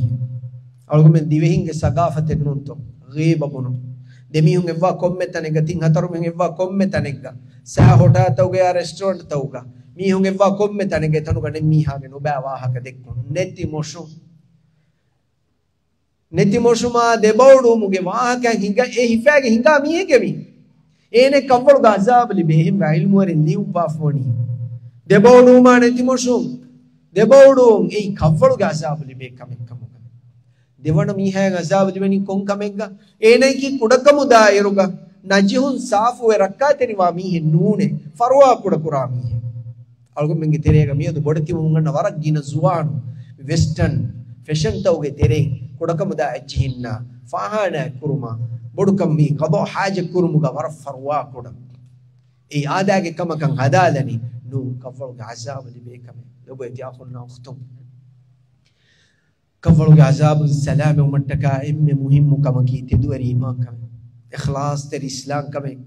algumen divehinge sagafate nunto ghiba bunum demihun evva komme tanega tin hatarum evva komme tanega sa hota tawge ya restaurant tawga mihun evva komme tanega tanuga nemmi hage no ba wahaka dekku neti moshuma debawdu muge wahaka hinga e hifage hinga mihege mi ene kavvalu azab li behim ilmu wari liu ba foni debawdu ma neti moshum debawdu e kavvalu azab li be kamekkamu devana mihaga azab diveni kon kamegga enai ki kudakamu da eruga najihun safu e rakkateni wa mihe nune farwa kudakura mihe algo menge terega miyedu bodati munganna warak gina zuwanu western fashion tawge tere kudakamu da ajhinna fahana kuruma bodukam mi qado haja kurumuga war farwa kuda e adage kamakan hadalani nu kafal ga azab libe kame lobo ti akhunna ukhtum kafal ga azab salam umattaka imme muhimmu kamaki teduari iman kame ikhlas ter islam kame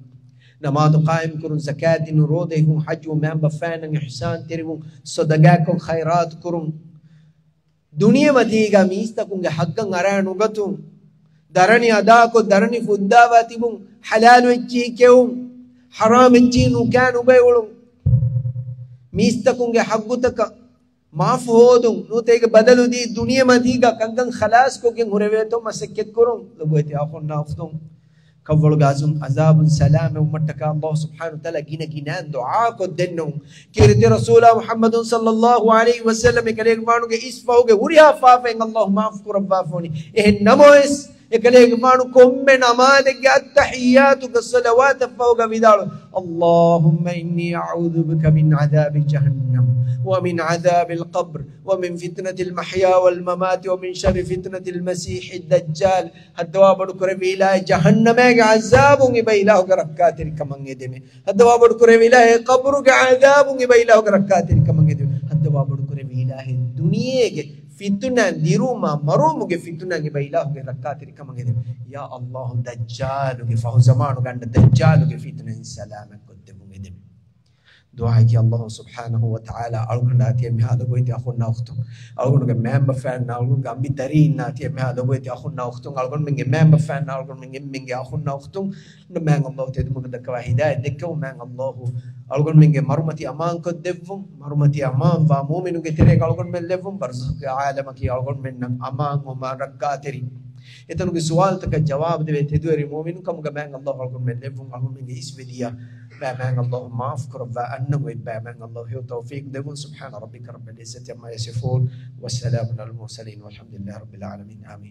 namaz qaim kurun, zakat din rode hun, hajj men bafan ihsan terun, sadaqa kun khairat kurun. Dunia matiga mista kunge haggan aranu gatun darani ada ko darani fuddawa tibun halal wecci keun haram wecci nu kanu bayulun mista kunge haggutaka maaf hodun nu tege badalu di dunia matiga kangan khalas ko gen hureveto masakket kurun loboti akhon naftun kawwal gazun azabun salam ummataka Allah subhanahu wa ta'ala gina ginan du'a ko dennu kirti rasul Muhammad sallallahu alaihi wasallam ekale manu ge isfauge huriya fafe Allah maaf kur rabbafoni eh namois ekale manu komme namaz ge attahiyatu ge salawat fauga vidal Allahumma inni a'udhu bika min adhab jahannam wa min adhab al-qabr wa min fitnati al-mahya wal-mamat wa min sharri fitnati al-masih ad-dajjal hadwa badu kore vila jahannam ge azabun ge bailahu ge rakkatir kamange deme hadwa badu kore vila qabru ge azabun ge bailahu ge rakkatir kamange deme hadwa badu kore vila duniye ge fitna diruma marumu ge fitna ge bailahu ge rakkatir kamange deme ya Allah dajjal ge fahu zamanu ganda dajjal ge fitna salamak kodemu ge deme دعاء الله سبحانه وتعالى ألقنا ناتي مهذا بيت أخونا أختم ألقنا مم بفعل ألقنا عم بترين ناتي مهذا بيت أخونا أختم ألقنا من مم بفعل ألقنا من أخونا أختم نمان الله تدمر ذك واحدة ذك ومان الله ألقنا من مرمتي أمان كدفهم مرمتي أمان فمؤمن كتير ألقنا من لفهم برزق عالمك ألقنا من أمان وما ركاتري إذن السؤال تك جواب ده تدوري مؤمن كم كمان الله ألقنا من لفهم ألقنا من إسبديا بأمان الله معاف كرب أنه بأمان الله هو توفيق دون سبحان ربك رب العزة عما يصفون والسلام على المرسلين والحمد لله رب العالمين آمين.